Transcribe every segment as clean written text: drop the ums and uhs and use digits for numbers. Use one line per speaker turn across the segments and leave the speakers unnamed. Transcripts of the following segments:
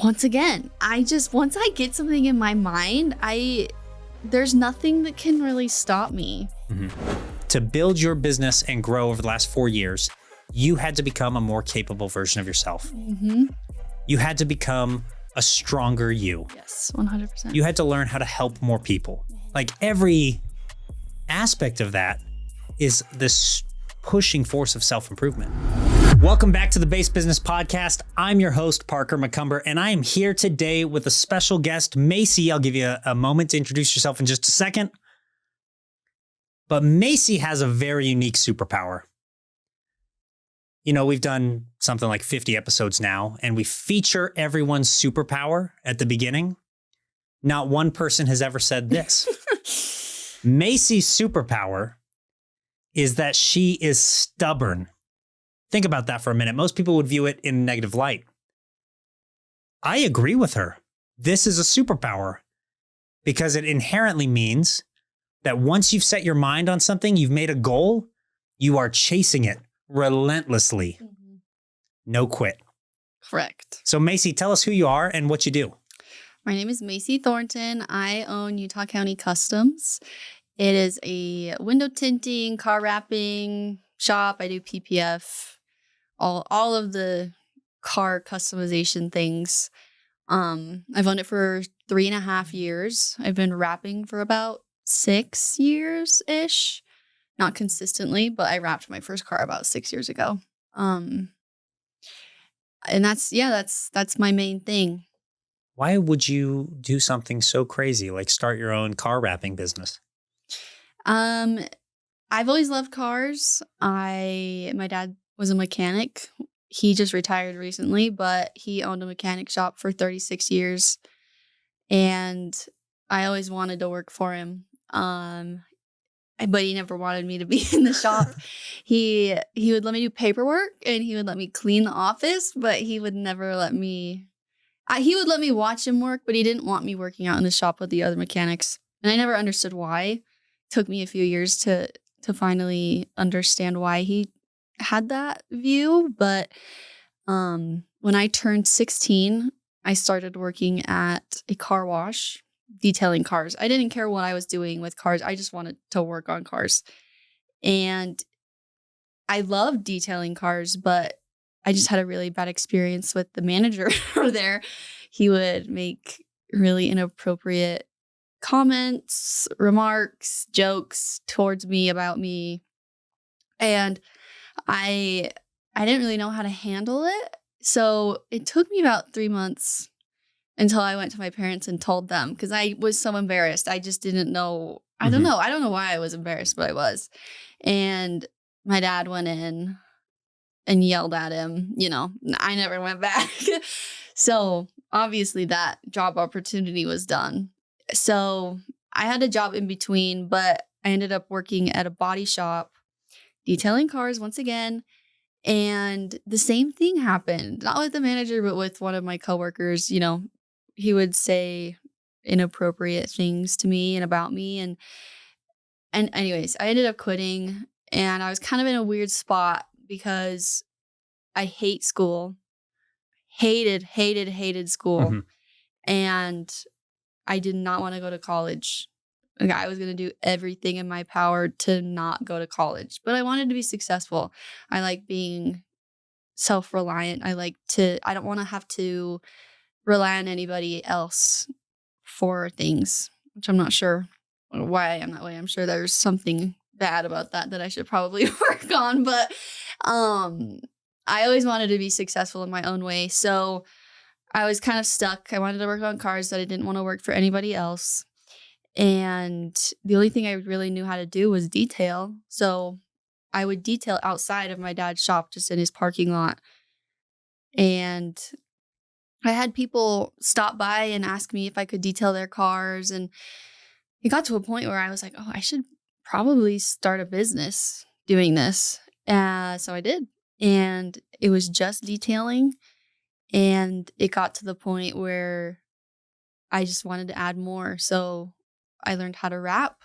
once again, once I get something in my mind, there's nothing that can really stop me.
To build your business and grow over the last 4 years, you had to become a more capable version of yourself. You had to become a stronger you.
Yes, 100%.
You had to learn how to help more people. Like every aspect of that is this pushing force of self-improvement. Welcome back to the Base Business Podcast. I'm your host, Parker McCumber, and I am here today with a special guest, Macy. I'll give you a moment to introduce yourself in just a second. But Macy has a very unique superpower. You know, we've done something like 50 episodes now, and we feature everyone's superpower at the beginning. Not one person has ever said this. Macy's superpower is that she is stubborn. Think about that for a minute. Most people would view it in a negative light. I agree with her. This is a superpower because it inherently means that once you've set your mind on something, you've made a goal, you are chasing it relentlessly. No quit.
Correct.
So Macy, tell us who you are and what you do.
My name is Macie Thornton. I own Utah County Customs. It is a window tinting, car wrapping shop. I do PPF, all of the car customization things. I've owned it for 3.5 years. I've been wrapping for about 6 years-ish. Not consistently, but I wrapped my first car about 6 years ago. And that's my main thing.
Why would you do something so crazy like start your own car wrapping business?
I've always loved cars. My dad was a mechanic. He just retired recently, but he owned a mechanic shop for 36 years. And I always wanted to work for him. But he never wanted me to be in the shop. He would let me do paperwork and he would let me clean the office, but he would never let me. He would let me watch him work, but he didn't want me working out in the shop with the other mechanics. And I never understood why. It took me a few years to finally understand why he had that view. But when I turned 16, I started working at a car wash, detailing cars. I didn't care what I was doing with cars. I just wanted to work on cars. And I loved detailing cars, but I just had a really bad experience with the manager there. He would make really inappropriate comments, remarks, jokes towards me about me. And I didn't really know how to handle it. So it took me about 3 months until I went to my parents and told them, because I was so embarrassed. I just didn't know. I don't know. I don't know why I was embarrassed, but I was. And my dad went in and yelled at him. You know, I never went back. So obviously that job opportunity was done. So I had a job in between, but I ended up working at a body shop, detailing cars once again. And the same thing happened, not with the manager, but with one of my coworkers. You know, he would say inappropriate things to me and about me. And anyways, I ended up quitting, and I was kind of in a weird spot because I hate school. Hated school. And I did not want to go to college. Like, I was going to do everything in my power to not go to college, but I wanted to be successful. I like being self-reliant. I don't want to have to rely on anybody else for things, which I'm not sure why I am that way. I'm sure there's something bad about that I should probably work on, but I always wanted to be successful in my own way. So I was kind of stuck. I wanted to work on cars, that I didn't want to work for anybody else. And the only thing I really knew how to do was detail. So I would detail outside of my dad's shop, just in his parking lot. And I had people stop by and ask me if I could detail their cars. And it got to a point where I was like, oh, I should probably start a business doing this. So I did. And it was just detailing. And it got to the point where I just wanted to add more. So I learned how to wrap,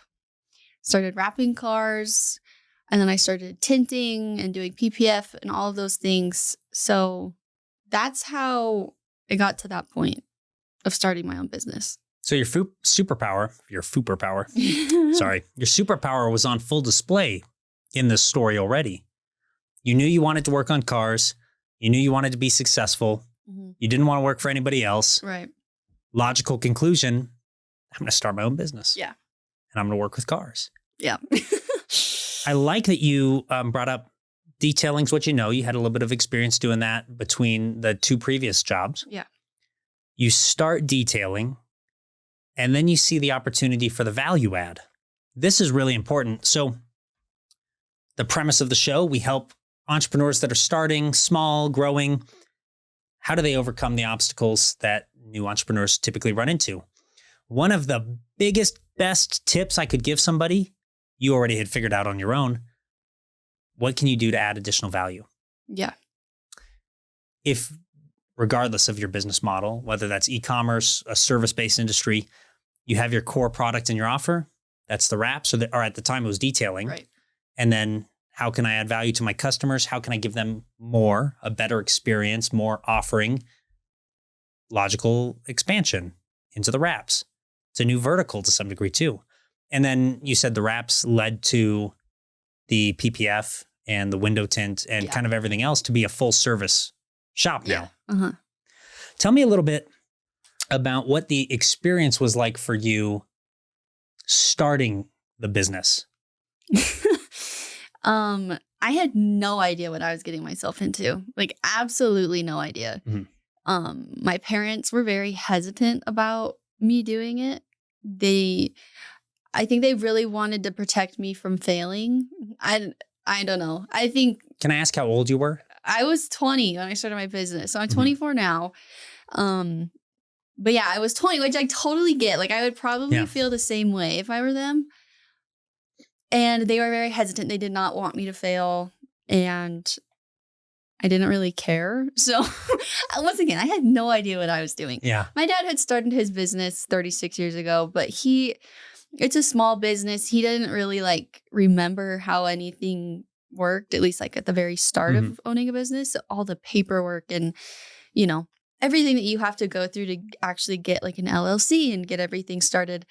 started wrapping cars, and then I started tinting and doing PPF and all of those things. So that's how it got to that point of starting my own business.
So your superpower was on full display in this story already. You knew you wanted to work on cars. You knew you wanted to be successful.
Mm-hmm.
You didn't want to work for anybody else.
Right.
Logical conclusion, I'm going to start my own business.
Yeah.
And I'm going to work with cars.
Yeah.
I like that you brought up detailing's what you know. You had a little bit of experience doing that between the 2 previous jobs.
Yeah.
You start detailing, and then you see the opportunity for the value add. This is really important. So the premise of the show, we help entrepreneurs that are starting small, growing. How do they overcome the obstacles that new entrepreneurs typically run into? One of the biggest, best tips I could give somebody, you already had figured out on your own. What can you do to add additional value?
Yeah.
If, regardless of your business model, whether that's e-commerce, a service-based industry, you have your core product in your offer, that's the wrap. Or at the time it was detailing.
Right.
And then how can I add value to my customers? How can I give them more, a better experience, more offering? Logical expansion into the wraps. It's a new vertical to some degree too. And then you said the wraps led to the PPF and the window tint and kind of everything else to be a full service shop now.
Uh-huh.
Tell me a little bit about what the experience was like for you starting the business.
I had no idea what I was getting myself into. Like, absolutely no idea.
Mm-hmm.
My parents were very hesitant about me doing it. I think they really wanted to protect me from failing. I don't know. I think.
Can I ask how old you were?
I was 20 when I started my business. So I'm
Mm-hmm.
24 now. But yeah, I was 20, which I totally get. Like, I would probably feel the same way if I were them. And they were very hesitant. They did not want me to fail. And I didn't really care. So once again, I had no idea what I was doing.
Yeah.
My dad had started his business 36 years ago, but it's a small business. He didn't really remember how anything worked, at least at the very start of owning a business. So all the paperwork and, everything that you have to go through to actually get an LLC and get everything started.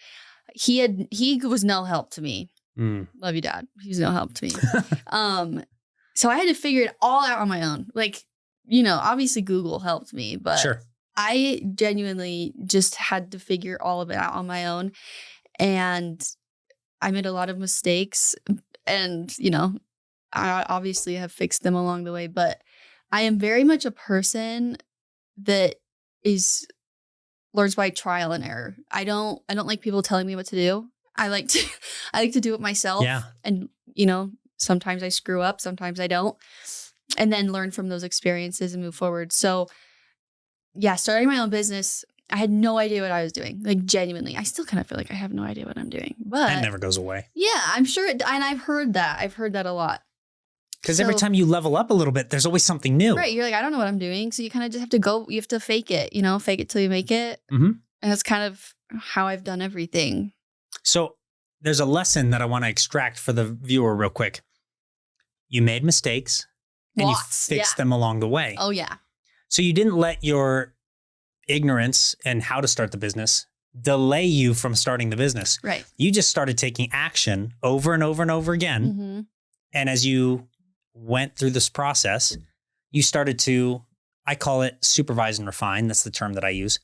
He was no help to me. Love you, Dad. He was no help to me. So I had to figure it all out on my own. Obviously Google helped me, but
Sure.
I genuinely just had to figure all of it out on my own. And I made a lot of mistakes and, I obviously have fixed them along the way, but I am very much a person that learns by trial and error. I don't like people telling me what to do. I like to do it myself.
Yeah.
And, sometimes I screw up, sometimes I don't, and then learn from those experiences and move forward. So yeah, starting my own business, I had no idea what I was doing. Genuinely. I still kind of feel like I have no idea what I'm doing, but
that never goes away.
Yeah, I'm sure. And I've heard that a lot.
Because every time you level up a little bit, there's always something new.
Right. You're I don't know what I'm doing. So you kind of just have to go, you have to fake it, fake it till you make it.
Mm-hmm.
And that's kind of how I've done everything.
So there's a lesson that I want to extract for the viewer real quick. You made mistakes and you fixed them along the way.
Oh, yeah.
So you didn't let your ignorance and how to start the business delay you from starting the business.
Right.
You just started taking action over and over and over again.
Mm-hmm.
And as you went through this process, you started to, I call it supervise and refine. That's the term that I use.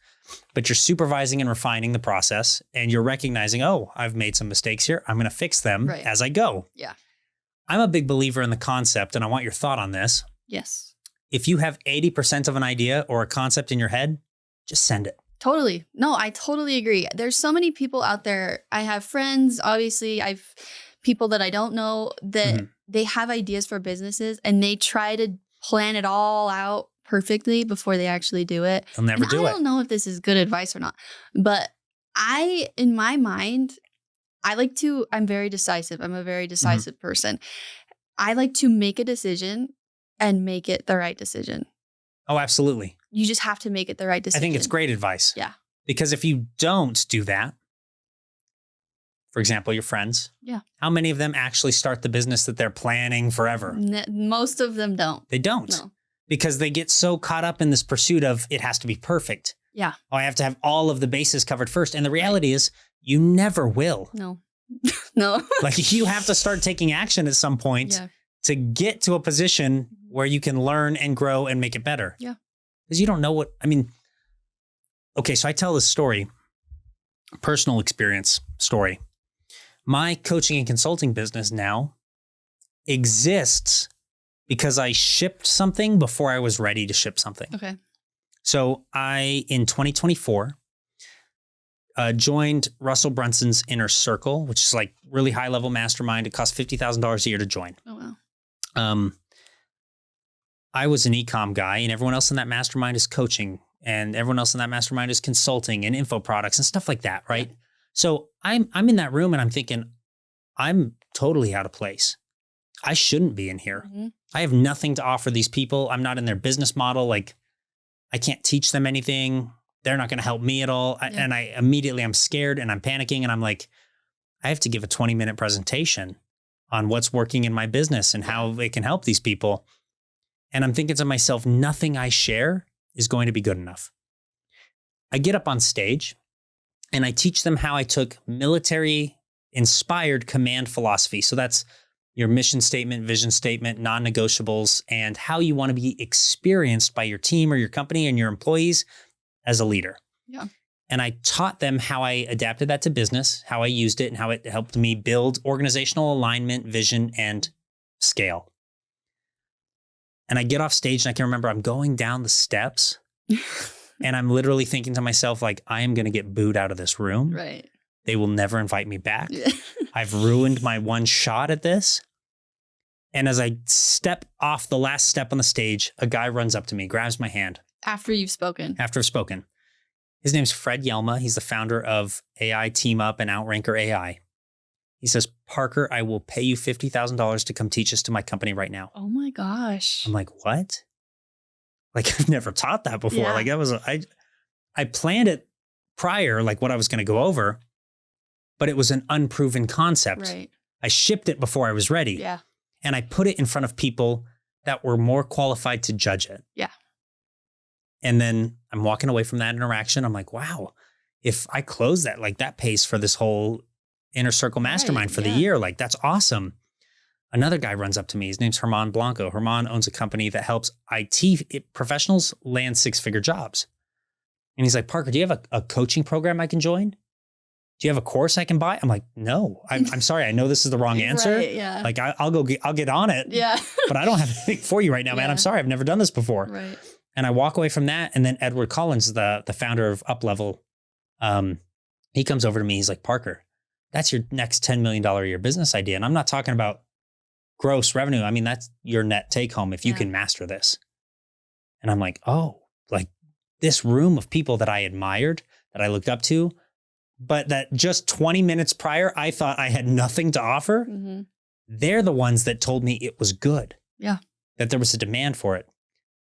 But you're supervising and refining the process and you're recognizing, oh, I've made some mistakes here. I'm going to fix them as I go.
Yeah.
I'm a big believer in the concept and I want your thought on this.
Yes.
If you have 80% of an idea or a concept in your head, just send it.
Totally. No, I totally agree. There's so many people out there. I have friends, obviously. I've people that I don't know that they have ideas for businesses and they try to plan it all out perfectly before they actually do it.
They'll never do it.
I don't know if this is good advice or not, but in my mind, I'm very decisive. I'm a very decisive person. I like to make a decision and make it the right decision.
Oh, absolutely.
You just have to make it the right decision.
I think it's great advice.
Yeah.
Because if you don't do that, for example, your friends, how many of them actually start the business that they're planning forever?
Most of them don't.
They don't.
No.
because they get so caught up in this pursuit of it has to be perfect.
Yeah.
Oh, I have to have all of the bases covered first. And the reality is you never will.
No. No.
Like you have to start taking action at some point to get to a position where you can learn and grow and make it better.
Yeah.
Because you don't know what, I mean, okay, so I tell this story, personal experience story. My coaching and consulting business now exists because I shipped something before I was ready to ship something.
Okay.
So in 2024, joined Russell Brunson's Inner Circle, which is like really high level mastermind. It costs $50,000 a year to join.
Oh, wow.
I was an e-com guy and everyone else in that mastermind is coaching and everyone else in that mastermind is consulting and info products and stuff like that. Right. Yeah. So I'm in that room and I'm thinking, I'm totally out of place. I shouldn't be in here. Mm-hmm. I have nothing to offer these people. I'm not in their business model. Like I can't teach them anything. They're not going to help me at all. Yeah. And I'm scared and I'm panicking and I'm like, I have to give a 20-minute presentation on what's working in my business and how it can help these people. And I'm thinking to myself, nothing I share is going to be good enough. I get up on stage and I teach them how I took military inspired command philosophy. So that's your mission statement, vision statement, non-negotiables, and how you want to be experienced by your team or your company and your employees as a leader.
Yeah.
And I taught them how I adapted that to business, how I used it, and how it helped me build organizational alignment, vision, and scale. And I get off stage and I can remember I'm going down the steps and I'm literally thinking to myself, like, I am going to get booed out of this room.
Right.
They will never invite me back. Yeah. I've ruined my one shot at this. And as I step off the last step on the stage, a guy runs up to me, grabs my hand.
After you've spoken.
After I've spoken. His name's Fred Yelma. He's the founder of AI Team Up and Outranker AI. He says, Parker, I will pay you $50,000 to come teach us to my company right now.
Oh my gosh.
I'm like, what? Like, I've never taught that before.
Yeah.
Like that was, I planned it prior, like what I was going to go over, but it was an unproven concept.
Right.
I shipped it before I was ready.
Yeah.
And I put it in front of people that were more qualified to judge it.
Yeah.
And then I'm walking away from that interaction. I'm like, wow, if I close that, like that pays for this whole Inner Circle Mastermind for the year. Like that's awesome. Another guy runs up to me. His name's Herman Blanco. Herman owns a company that helps IT professionals land 6-figure jobs. And he's like, Parker, do you have a coaching program I can join? Do you have a course I can buy? I'm like, no, I'm sorry. I know this is the wrong answer.
Right, yeah.
Like I'll get on it.
Yeah.
But I don't have anything for you right now, man. I'm sorry. I've never done this before.
Right.
And I walk away from that. And then Edward Collins, the founder of UpLevel, he comes over to me. He's like, Parker, that's your next $10 million a year business idea. And I'm not talking about gross revenue. I mean, that's your net take home if you can master this. And I'm like, oh, like this room of people that I admired, that I looked up to, but that just 20 minutes prior, I thought I had nothing to offer. Mm-hmm. They're the ones that told me it was good.
Yeah.
That there was a demand for it.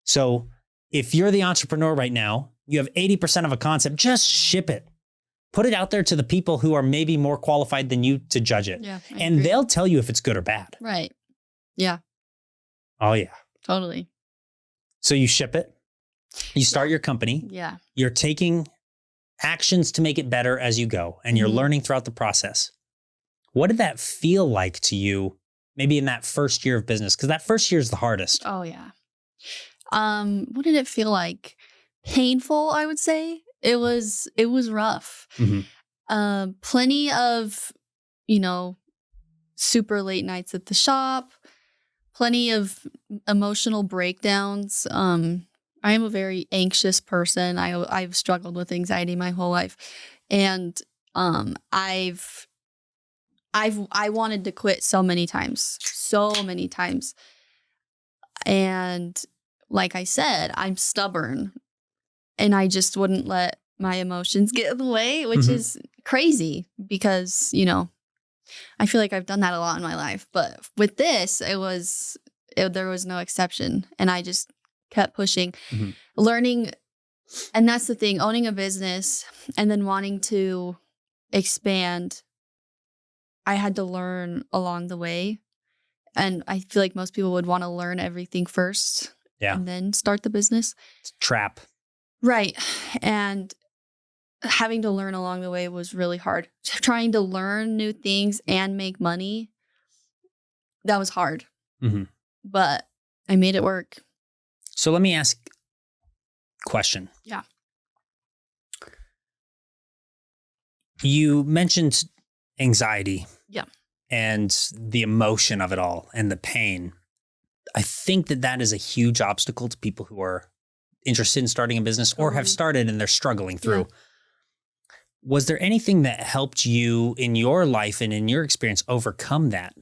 So if you're the entrepreneur right now, you have 80% of a concept, just ship it. Put it out there to the people who are maybe more qualified than you to judge it.
Yeah,
and they'll tell you if it's good or bad.
Right. Yeah.
Oh, yeah.
Totally.
So you ship it. You start your company.
Yeah.
You're taking actions to make it better as you go. And you're learning throughout the process. What did that feel like to you maybe in that first year of business? Because that first year is the hardest.
Oh, yeah. What did it feel like? Painful, I would say. It was rough. Mm-hmm. Plenty of, super late nights at the shop, plenty of emotional breakdowns. I am a very anxious person. I've struggled with anxiety my whole life. And I wanted to quit so many times. And like I said, I'm stubborn. And I just wouldn't let my emotions get in the way, which is crazy because, I feel like I've done that a lot in my life. But with this, there was no exception. And I just kept pushing, learning. And that's the thing, owning a business and then wanting to expand. I had to learn along the way. And I feel like most people would want to learn everything first
Yeah.
and then start the business.
It's a trap.
Right. And having to learn along the way was really hard. Trying to learn new things and make money, that was hard.
Mm-hmm.
But I made it work.
So let me ask a question.
Yeah.
You mentioned anxiety.
Yeah.
And the emotion of it all and the pain. I think that is a huge obstacle to people who are interested in starting a business or have started and they're struggling through. Yeah. Was there anything that helped you in your life and in your experience overcome that?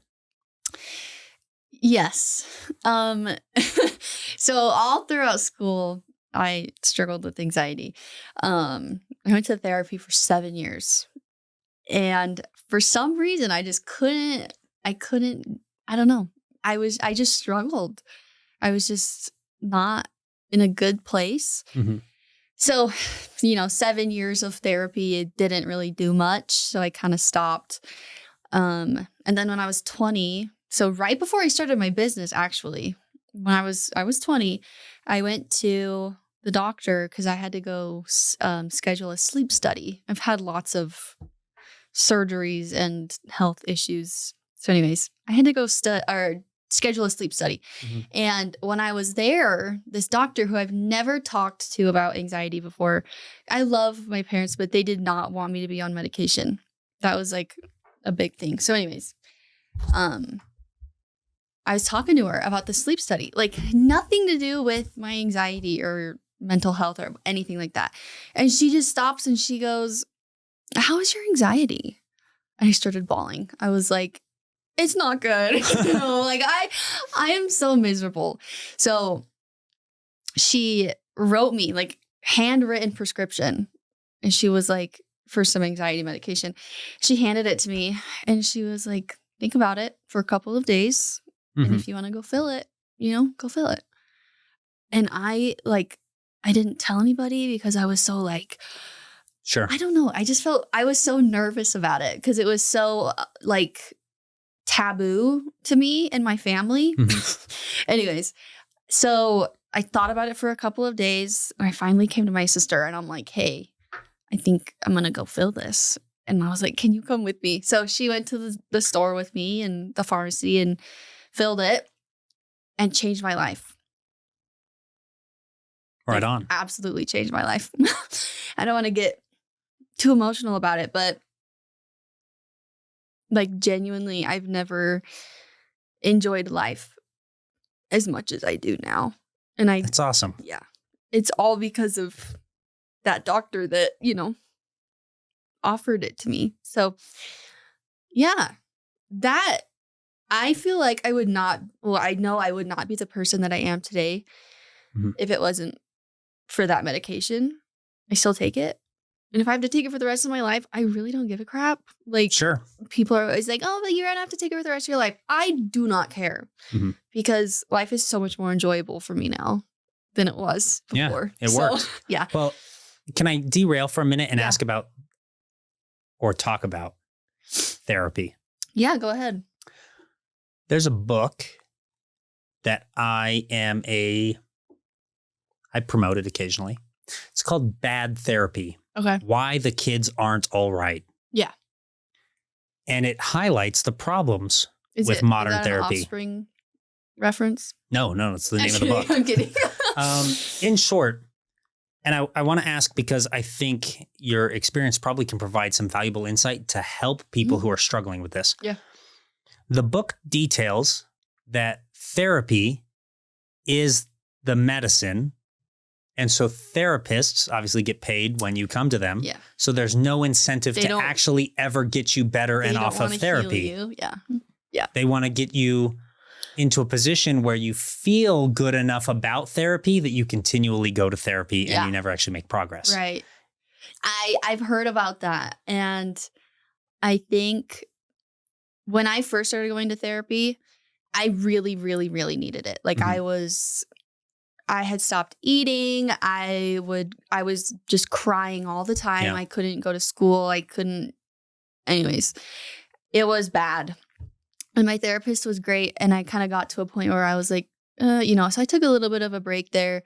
Yes. So all throughout school, I struggled with anxiety. I went to therapy for 7 years. And for some reason, I don't know. I just struggled. I was just not in a good place.
Mm-hmm.
So, 7 years of therapy, it didn't really do much. So I kind of stopped. And then when I was 20, so right before I started my business, actually, when I was 20, I went to the doctor because I had to go schedule a sleep study. I've had lots of surgeries and health issues. So anyways, I had to go schedule a sleep study. Mm-hmm. And when I was there, this doctor who I've never talked to about anxiety before, I love my parents, but they did not want me to be on medication. That was like a big thing. So anyways, I was talking to her about the sleep study, like nothing to do with my anxiety or mental health or anything like that. And she just stops and she goes, "How is your anxiety?" And I started bawling. I was like, it's not good. Like I am so miserable. So she wrote me like handwritten prescription. And she was like, for some anxiety medication. She handed it to me and she was like, think about it for a couple of days. Mm-hmm. And if you want to go fill it, go fill it. And I didn't tell anybody because I was so like,
sure.
I don't know. I just felt I was so nervous about it because it was so taboo to me and my family. Mm-hmm. Anyways, so I thought about it for a couple of days. And I finally came to my sister and I'm like, hey, I think I'm going to go fill this. And I was like, can you come with me? So she went to the store with me and the pharmacy and filled it and changed my life.
Right on.
Absolutely changed my life. I don't want to get too emotional about it, but genuinely, I've never enjoyed life as much as I do now. And
that's awesome.
Yeah. It's all because of that doctor that, offered it to me. So yeah, that I feel like I know I would not be the person that I am today mm-hmm. if it wasn't for that medication. I still take it. And if I have to take it for the rest of my life, I really don't give a crap.
Sure.
People are always like, oh, but you're going to have to take it for the rest of your life. I do not care mm-hmm. because life is so much more enjoyable for me now than it was before.
Yeah, it works.
Yeah.
Well, can I derail for a minute and ask about or talk about therapy?
Yeah, go ahead.
There's a book that I promote it occasionally. It's called Bad Therapy.
Okay.
Why the Kids Aren't All Right.
Yeah.
And it highlights the problems with modern therapy.
An Offspring reference?
No, it's the name of the book.
I'm kidding.
In short, and I want to ask because I think your experience probably can provide some valuable insight to help people mm-hmm. who are struggling with this.
Yeah.
The book details that therapy is the medicine. And so therapists obviously get paid when you come to them.
Yeah.
So there's no incentive to actually ever get you better and off of therapy.
Heal you. Yeah. Yeah.
They want to get you into a position where you feel good enough about therapy that you continually go to therapy and you never actually make progress.
Right. I've heard about that. And I think when I first started going to therapy, I really, really, really needed it. Mm-hmm. I had stopped eating. I was just crying all the time. Yeah. I couldn't go to school. Anyways, it was bad. And my therapist was great. And I kind of got to a point where I was like, so I took a little bit of a break there,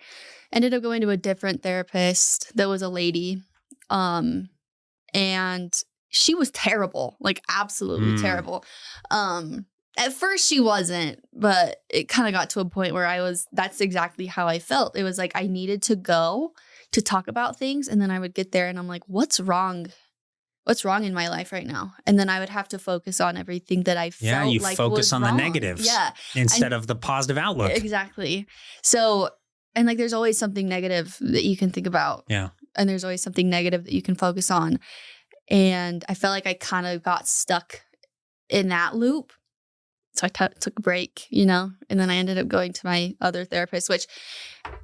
ended up going to a different therapist that was a lady. And she was terrible, like absolutely terrible. At first she wasn't, but it kind of got to a point where that's exactly how I felt. It was like I needed to go to talk about things. And then I would get there and I'm like, what's wrong? What's wrong in my life right now? And then I would have to focus on everything that I felt
you
like
focus
was
on
wrong.
the negatives
Yeah.
instead of the positive outlook.
Exactly. So, and like there's always something negative that you can think about.
Yeah.
And there's always something negative that you can focus on. And I felt like I kind of got stuck in that loop. So I took a break, and then I ended up going to my other therapist, which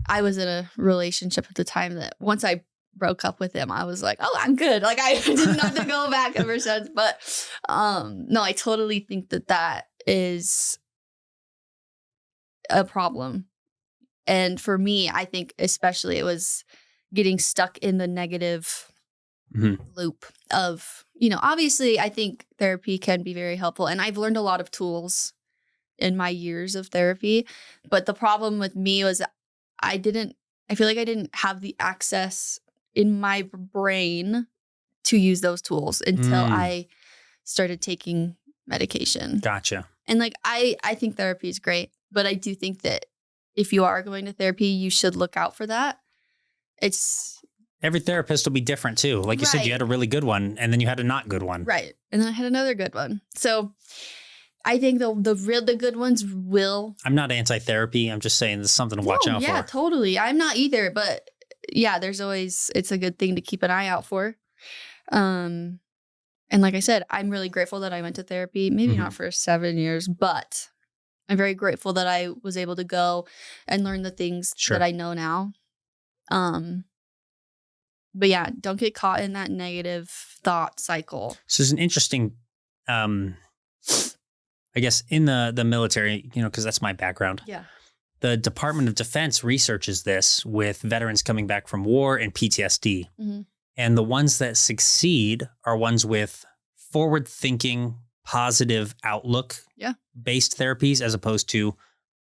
I was in a relationship at the time that once I broke up with him, I was like, oh, I'm good. Like I didn't have to go back ever since. But no, I totally think that is a problem. And for me, I think especially it was getting stuck in the negative loop of, obviously I think therapy can be very helpful. And I've learned a lot of tools in my years of therapy. But the problem with me was I feel like I didn't have the access in my brain to use those tools until I started taking medication.
Gotcha.
And like, I think therapy is great, but I do think that if you are going to therapy, you should look out for that.
Every therapist will be different too. Like you said, you had a really good one and then you had a not good one.
Right. And then I had another good one. So I think the good ones will.
I'm not anti-therapy. I'm just saying there's something to watch out for.
Yeah, totally. I'm not either. But yeah, it's a good thing to keep an eye out for. And like I said, I'm really grateful that I went to therapy. Maybe not for 7 years, but I'm very grateful that I was able to go and learn the things that I know now. But yeah, don't get caught in that negative thought cycle.
So it's an interesting, I guess, in the military, because that's my background.
Yeah.
The Department of Defense researches this with veterans coming back from war and PTSD. Mm-hmm. And the ones that succeed are ones with forward-thinking, positive outlook based therapies, as opposed to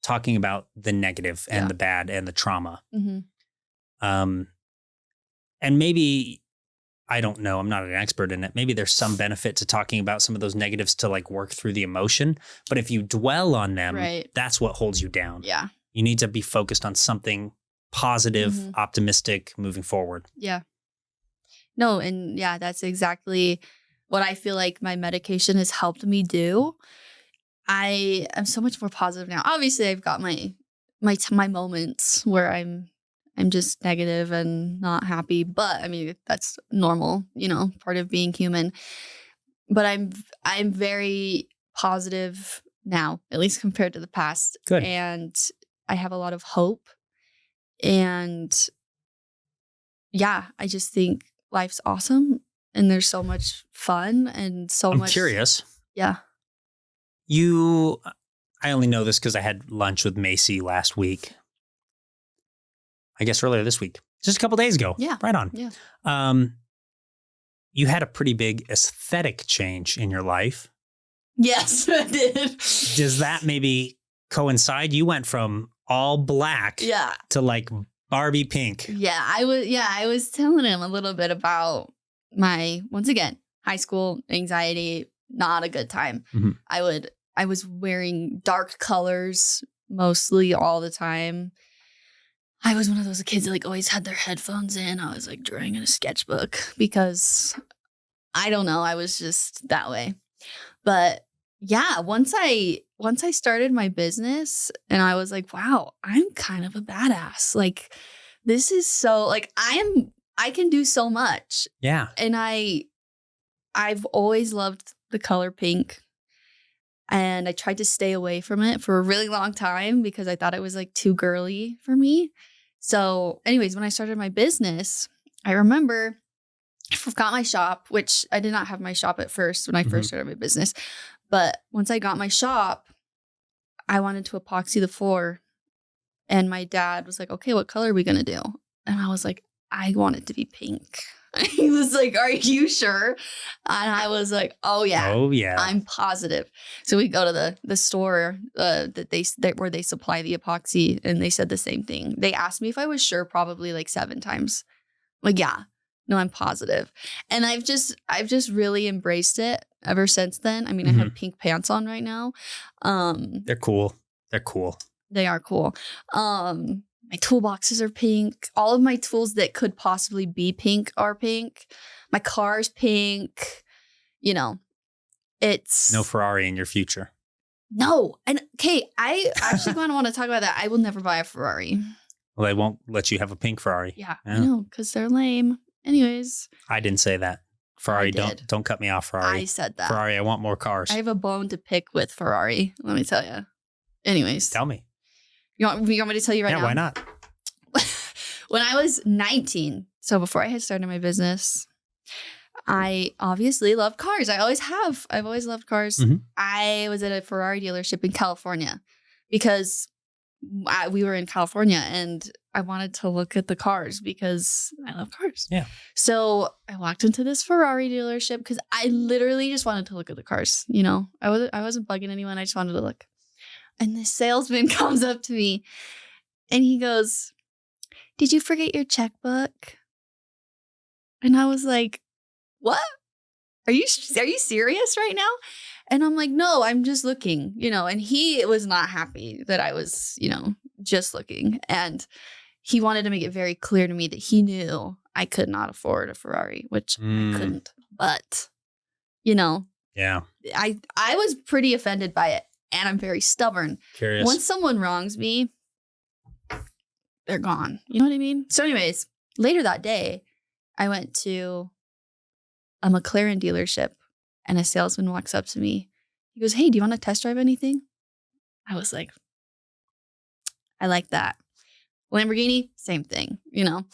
talking about the negative and the bad and the trauma. Mm-hmm. And maybe, I don't know, I'm not an expert in it. Maybe there's some benefit to talking about some of those negatives to like work through the emotion. But if you dwell on them, that's what holds you down.
Yeah.
You need to be focused on something positive, optimistic, moving forward.
Yeah. No, and yeah, that's exactly what I feel like my medication has helped me do. I am so much more positive now. Obviously, I've got my moments where I'm just negative and not happy, but I mean, that's normal, part of being human. But I'm very positive now, at least compared to the past.
Good.
And I have a lot of hope. And yeah, I just think life's awesome and there's so much fun and so much.
I'm curious.
Yeah.
I only know this because I had lunch with Macy last week. I guess earlier this week, just a couple days ago.
Yeah.
Right on.
Yeah.
You had a pretty big aesthetic change in your life.
Yes, I did.
Does that maybe coincide? You went from all black to like Barbie pink.
Yeah, I was telling him a little bit about my, once again, high school anxiety, not a good time. Mm-hmm. I was wearing dark colors mostly all the time. I was one of those kids that like always had their headphones in. I was like drawing in a sketchbook because I don't know, I was just that way. But yeah, once I started my business and I was like, wow, I'm kind of a badass. Like this is so like I can do so much.
Yeah.
And I've always loved the color pink. And I tried to stay away from it for a really long time because I thought it was like too girly for me. So anyways, when I started my business, I remember I forgot my shop, which I did not have my shop at first when I first started my business. But once I got my shop, I wanted to epoxy the floor. And my dad was like, okay, what color are we going to do? And I was like, I want it to be pink. He was like, are you sure? And I was like, oh yeah.
Oh yeah.
I'm positive. So we go to the store where they supply the epoxy, and they said the same thing. They asked me if I was sure probably like 7 times. Like, yeah, no, I'm positive. And I've just really embraced it ever since then. I mean, I have pink pants on right now.
They're cool. They're cool.
They are cool. My toolboxes are pink. All of my tools that could possibly be pink are pink. My car's pink. You know, it's
no Ferrari in your future.
No. And okay, I actually want to talk about that. I will never buy a Ferrari.
Well, they won't let you have a pink Ferrari.
Yeah. I know, because they're lame. Anyways.
I didn't say that. Ferrari, don't cut me off, Ferrari.
I said that.
Ferrari, I want more cars.
I have a bone to pick with Ferrari, let me tell you. Anyways.
Tell me.
You want me to tell you right now?
Yeah, why not?
When I was 19, so before I had started my business, I obviously love cars. I always have. I've always loved cars. I was at a Ferrari dealership in California because we were in California and I wanted to look at the cars because I love cars.
Yeah.
So I walked into this Ferrari dealership because I literally just wanted to look at the cars. You know, I wasn't bugging anyone. I just wanted to look. And this salesman comes up to me and he goes, "Did you forget your checkbook?" And I was like, "What? Are you serious right now?" And I'm like, "No, I'm just looking," you know, and he was not happy that I was, you know, just looking. And he wanted to make it very clear to me that he knew I could not afford a Ferrari, which I couldn't. But, you know,
yeah,
I was pretty offended by it. And I'm very stubborn.
Curious.
Once someone wrongs me, they're gone. You know what I mean? So anyways, later that day, I went to a McLaren dealership and a salesman walks up to me. He goes, "Hey, do you want to test drive anything?" I was like, I like that. Lamborghini, same thing, you know?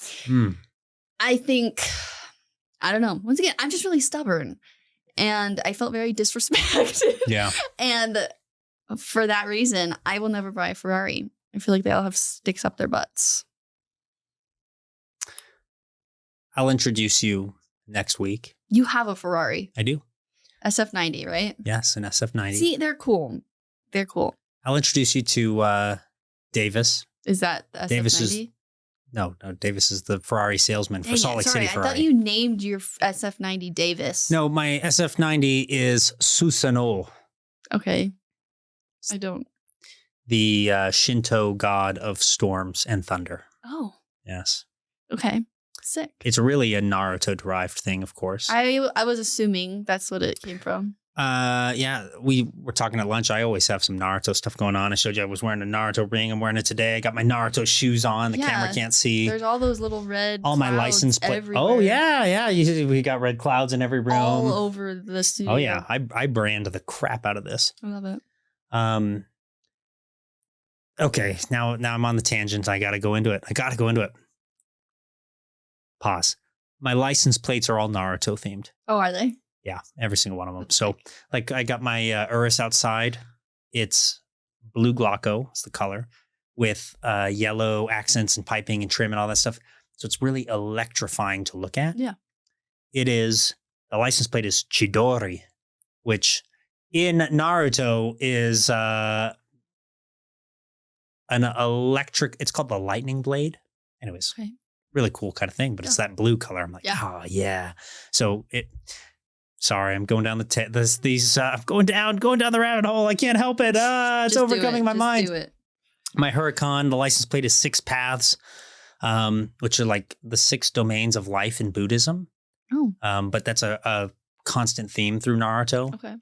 I think, I don't know. Once again, I'm just really stubborn. And I felt very disrespected.
Yeah.
And for that reason, I will never buy a Ferrari. I feel like they all have sticks up their butts.
I'll introduce you next week.
You have a Ferrari.
I do.
SF90, right?
Yes, an SF90.
See, they're cool. They're cool.
I'll introduce you to Davis.
Is that the SF90?
Davis is no. Davis is the Ferrari salesman for Salt Lake City Ferrari.
I thought you named your SF90 Davis.
No, my SF90 is Susanoo.
Okay. I don't.
The Shinto god of storms and thunder.
Oh.
Yes.
Okay. Sick.
It's really a Naruto derived thing, of course.
I was assuming that's what it came from.
Yeah, we were talking at lunch. I always have some Naruto stuff going on. I showed you I was wearing a Naruto ring. I'm wearing it today. I got my Naruto shoes on. The camera can't see.
There's all those little red
all my license plate.
everywhere.
Oh yeah. We got red clouds in every room.
All over the studio.
Oh yeah, I brand the crap out of this.
I love it.
Okay, now I'm on the tangent. I got to go into it. Pause. My license plates are all Naruto themed.
Oh, are they?
Yeah, every single one of them. So, like, I got my Urus outside. It's blue Glauco, it's the color, with yellow accents and piping and trim and all that stuff. So it's really electrifying to look at.
Yeah.
It is, the license plate is Chidori, which in Naruto is an electric, it's called the lightning blade. Anyways,
okay.
Really cool kind of thing, but it's that blue color. I'm like, oh yeah. So sorry, I'm going down I'm going down the rabbit hole. I can't help it. It's overcoming my mind.
Do it.
My Huracan, the license plate is 6 paths, which are like the 6 domains of life in Buddhism.
Oh.
But that's a constant theme through Naruto.
Okay.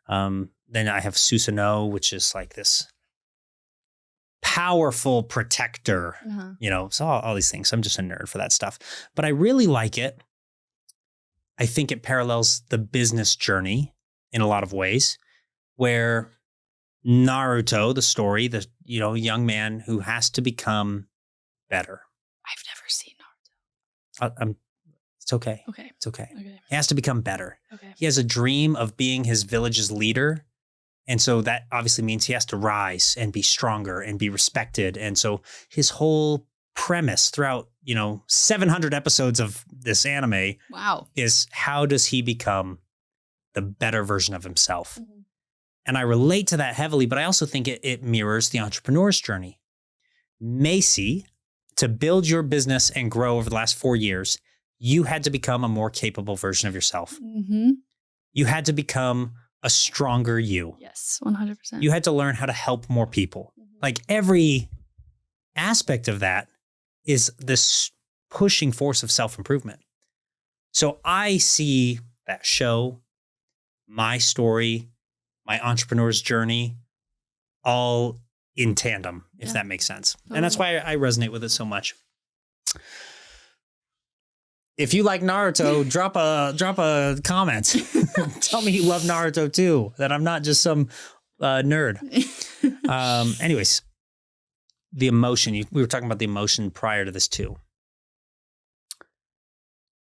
Then I have Susanoo, which is like this powerful protector, you know, so all these things. I'm just a nerd for that stuff, but I really like it. I think it parallels the business journey in a lot of ways, where Naruto, the story, the young man who has to become better.
I've never seen Naruto.
It's okay.
Okay.
It's okay.
Okay.
He has to become better.
Okay.
He has a dream of being his village's leader. And so that obviously means he has to rise and be stronger and be respected. And so his whole premise throughout, 700 episodes of this anime
Wow.
is how does he become the better version of himself?
Mm-hmm.
And I relate to that heavily, but I also think it mirrors the entrepreneur's journey. Macy, to build your business and grow over the last 4 years, you had to become a more capable version of yourself.
Mm-hmm.
You had to become a stronger you.
Yes, 100%.
You had to learn how to help more people.
Mm-hmm.
Like every aspect of that is this pushing force of self-improvement. So I see that show, my story, my entrepreneur's journey, all in tandem, if that makes sense.
Totally.
And that's why I resonate with it so much. If you like Naruto, drop a comment. Tell me you love Naruto too, that I'm not just some nerd. Anyways, the emotion, we were talking about the emotion prior to this too.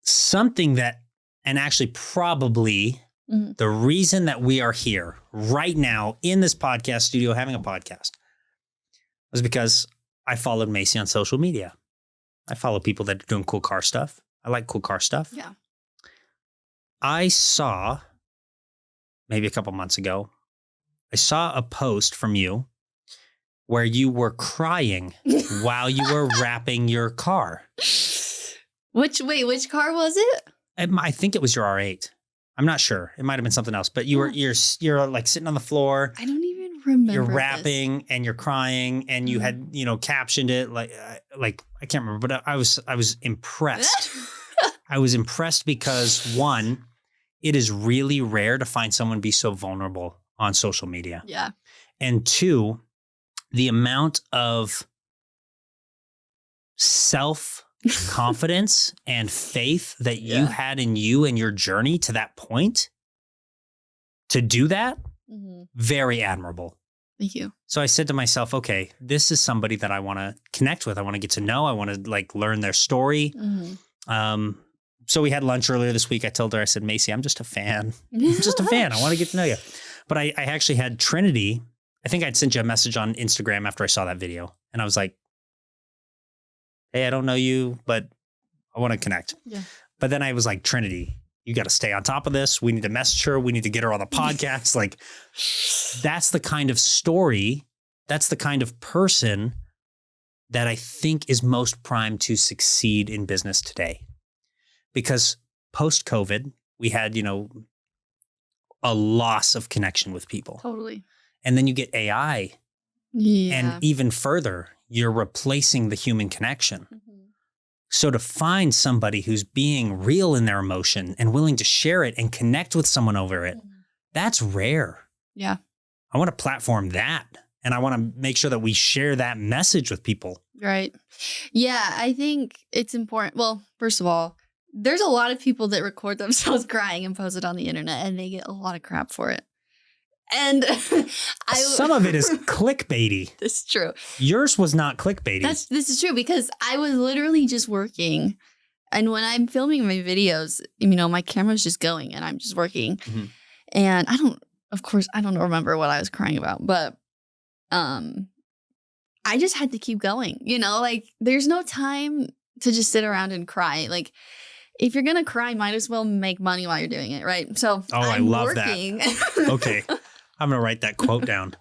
Something that, and actually probably the reason that we are here right now in this podcast studio having a podcast was because I followed Macy on social media. I follow people that are doing cool car stuff. I like cool car stuff.
Yeah.
I saw, maybe a couple months ago, I saw a post from you where you were crying while you were wrapping your car.
Which car was it?
I think it was your R8. I'm not sure. It might have been something else, but you're like sitting on the floor.
I don't even remember.
You're rapping and you're crying, and you had, captioned it like I can't remember, but I was impressed. I was impressed because one, it is really rare to find someone be so vulnerable on social media.
Yeah.
And two, the amount of self-confidence and faith that you had in you and your journey to that point to do that, very admirable.
Thank you.
So I said to myself, okay, this is somebody that I want to connect with. I want to get to know. I want to learn their story. So we had lunch earlier this week. I told her, I said, Macy, I'm just a fan. I'm just a fan. I want to get to know you. But I actually had Trinity. I think I'd sent you a message on Instagram after I saw that video. And I was like, hey, I don't know you, but I want to connect. Yeah. But then I was like, Trinity, you got to stay on top of this. We need to message her. We need to get her on the podcast. Like, that's the kind of story. That's the kind of person that I think is most primed to succeed in business today. Because post-COVID, we had, a loss of connection with people.
Totally.
And then you get AI. Yeah. And even further, you're replacing the human connection. So to find somebody who's being real in their emotion and willing to share it and connect with someone over it, that's rare.
Yeah.
I want to platform that. And I want to make sure that we share that message with people.
Right. Yeah, I think it's important. Well, first of all, there's a lot of people that record themselves crying and post it on the internet, and they get a lot of crap for it. And
some of it is clickbaity.
This is true.
Yours was not clickbaity.
This is true because I was literally just working. And when I'm filming my videos, my camera's just going and I'm just working. And I don't remember what I was crying about, but I just had to keep going. There's no time to just sit around and cry. Like, if you're going to cry, might as well make money while you're doing it, right? So
I love working. That. Okay. I'm going to write that quote down.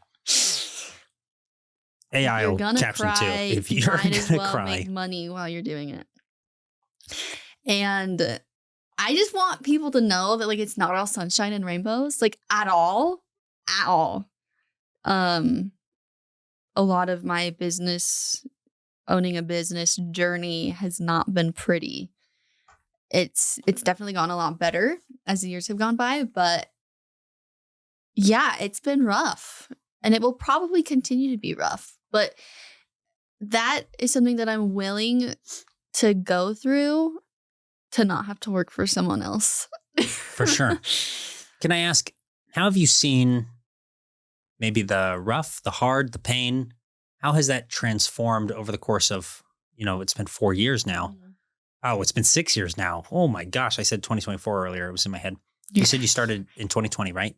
AI will caption too. If you're going to cry,
make money while you're doing it. And I just want people to know that it's not all sunshine and rainbows, at all. A lot of my owning a business journey has not been pretty. It's definitely gone a lot better as the years have gone by, but yeah, it's been rough and it will probably continue to be rough, but that is something that I'm willing to go through to not have to work for someone else.
For sure. Can I ask, how have you seen maybe the rough, the hard, the pain? How has that transformed over the course of, it's been 4 years now. Oh, it's been 6 years now. Oh my gosh. I said 2024 earlier. It was in my head. You said you started in 2020, right?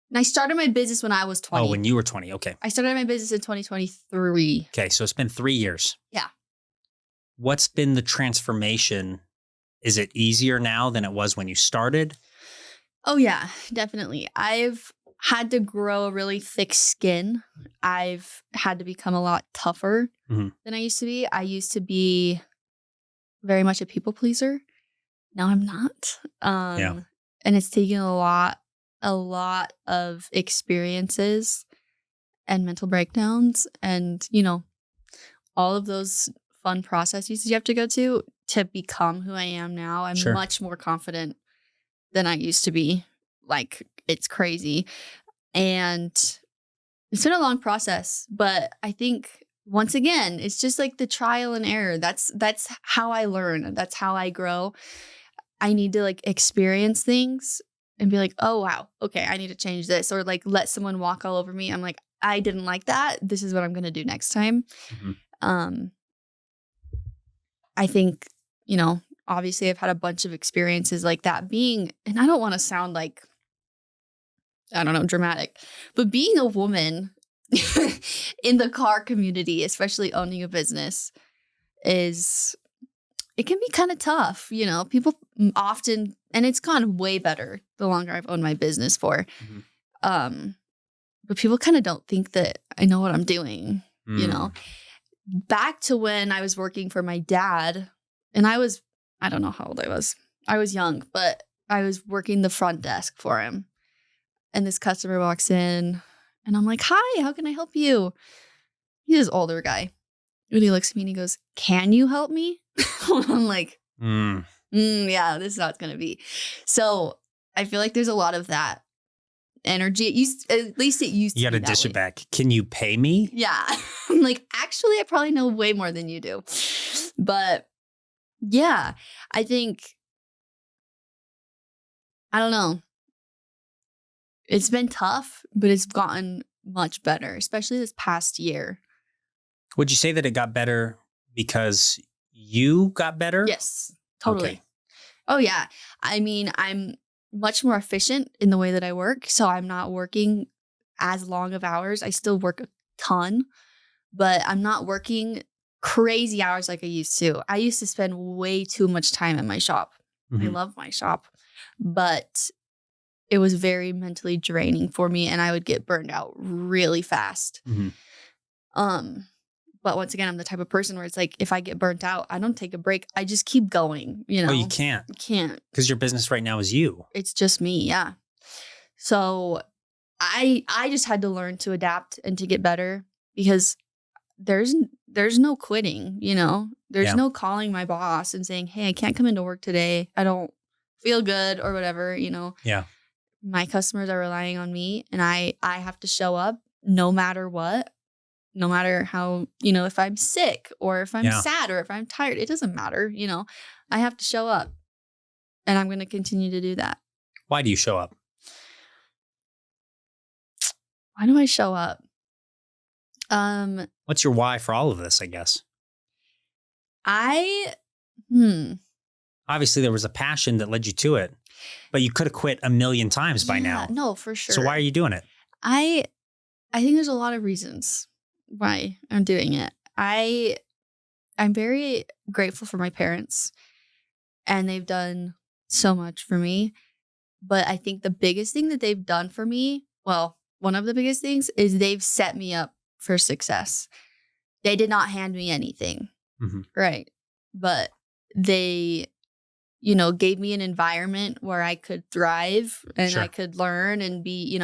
And I started my business when I was 20.
Oh, when you were 20. Okay.
I started my business in 2023.
Okay. So it's been 3 years.
Yeah.
what's been the transformation? Is it easier now than it was when you started?
Oh, yeah, definitely. I've had to grow a really thick skin. I've had to become a lot tougher than I used to be. I used to be very much a people pleaser. Now I'm not. And it's taken a lot of experiences and mental breakdowns and, all of those fun processes you have to go to become who I am now. I'm
Sure.
much more confident than I used to be. Like, it's crazy. And it's been a long process, but I think once again, it's just like the trial and error. That's how I learn. That's how I grow. I need to like experience things and be like, oh, wow, okay, I need to change this. Or like let someone walk all over me. I'm like, I didn't like that. This is what I'm going to do next time. I think, obviously I've had a bunch of experiences like that and I don't want to sound like, I don't know, dramatic, but being a woman in the car community, especially owning a business, it can be kind of tough. People often, and it's gone way better the longer I've owned my business for. But people kind of don't think that I know what I'm doing, Back to when I was working for my dad, and I don't know how old I was. I was young, but I was working the front desk for him. And this customer walks in and I'm like, hi, how can I help you? He's this older guy. And he looks at me and he goes, can you help me? I'm like, yeah, this is how it's going to be. So I feel like there's a lot of that energy. At least it used to be.
You got to dish it back. Can you pay me?
Yeah. I'm like, actually, I probably know way more than you do. But yeah, I don't know. It's been tough, but it's gotten much better, especially this past year.
Would you say that it got better because you got better?
Yes, totally.
Okay.
Oh, yeah. I mean, I'm much more efficient in the way that I work. So I'm not working as long of hours. I still work a ton, but I'm not working crazy hours like I used to. I used to spend way too much time in my shop. I love my shop, but it was very mentally draining for me and I would get burned out really fast. But once again, I'm the type of person where it's like, if I get burnt out, I don't take a break. I just keep going,
Oh, you can't.
You can't.
Because your business right now is you.
It's just me, yeah. So I just had to learn to adapt and to get better because there's no quitting, There's no calling my boss and saying, hey, I can't come into work today. I don't feel good or whatever,
Yeah.
My customers are relying on me and I have to show up no matter what. No matter how, if I'm sick or if I'm sad or if I'm tired, it doesn't matter. I have to show up and I'm going to continue to do that.
Why do you show up?
Why do I show up?
What's your why for all of this, I guess? Obviously, there was a passion that led you to it, but you could have quit a million times by now.
No, for sure.
So why are you doing it?
I think there's a lot of reasons why I'm doing it. I'm very grateful for my parents and they've done so much for me. But I think the biggest thing that they've done for me, well, one of the biggest things is they've set me up for success. They did not hand me anything. Right. But they, gave me an environment where I could thrive and I could learn and be,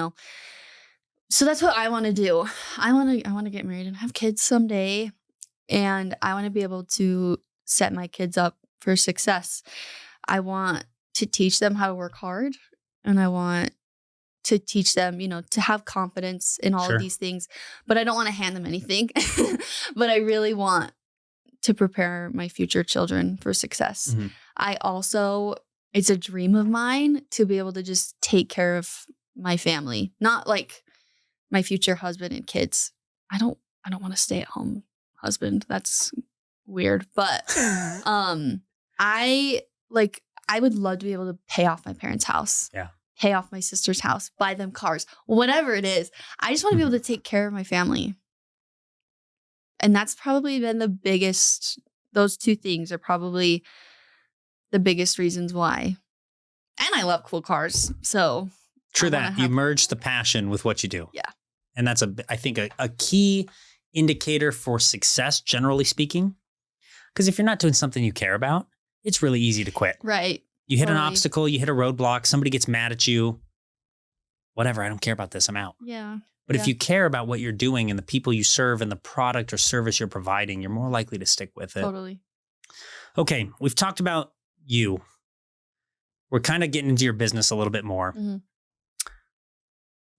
so that's what I want to do. I want to get married and have kids someday. And I want to be able to set my kids up for success. I want to teach them how to work hard. And I want to teach them, to have confidence in all of these things. But I don't want to hand them anything. But I really want to prepare my future children for success. It's a dream of mine to be able to just take care of my family. Not like my future husband and kids. I don't want to stay at home husband. That's weird. But I would love to be able to pay off my parents' house. Yeah. Pay off my sister's house, buy them cars, whatever it is. I just want to be able to take care of my family. And that's probably been the those two things are probably the biggest reasons why. And I love cool cars. So
True
I wanna
that. You
have-
merge the passion with what you do.
Yeah.
And that's, I think, a key indicator for success, generally speaking. Because if you're not doing something you care about, it's really easy to quit.
Right.
You hit an
Totally.
obstacle, you hit a roadblock, somebody gets mad at you. Whatever, I don't care about this, I'm out.
Yeah.
But
Yeah.
if you care about what you're doing and the people you serve and the product or service you're providing, you're more likely to stick with it.
Totally.
Okay, we've talked about you. We're kind of getting into your business a little bit more.
Mhm.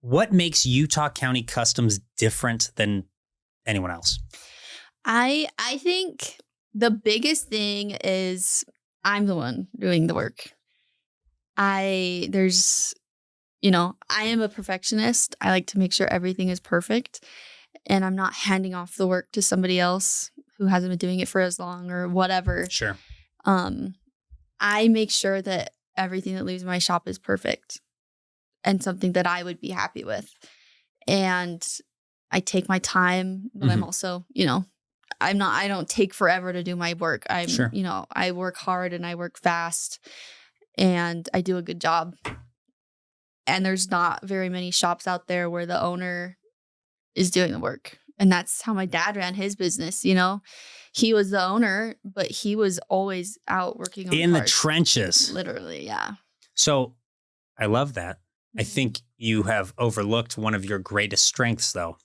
What makes Utah County Customs different than anyone else?
I think the biggest thing is I'm the one doing the work. I am a perfectionist. I like to make sure everything is perfect, and I'm not handing off the work to somebody else who hasn't been doing it for as long or whatever.
Sure.
I make sure that everything that leaves my shop is perfect and something that I would be happy with. And I take my time, but I'm also, I don't take forever to do my work.
Sure.
I work hard and I work fast and I do a good job. And there's not very many shops out there where the owner is doing the work. And that's how my dad ran his business, He was the owner, but he was always out working on
In the
cars.
trenches.
Literally, yeah.
So I love that. I
Mhm.
think you have overlooked one of your greatest strengths, though.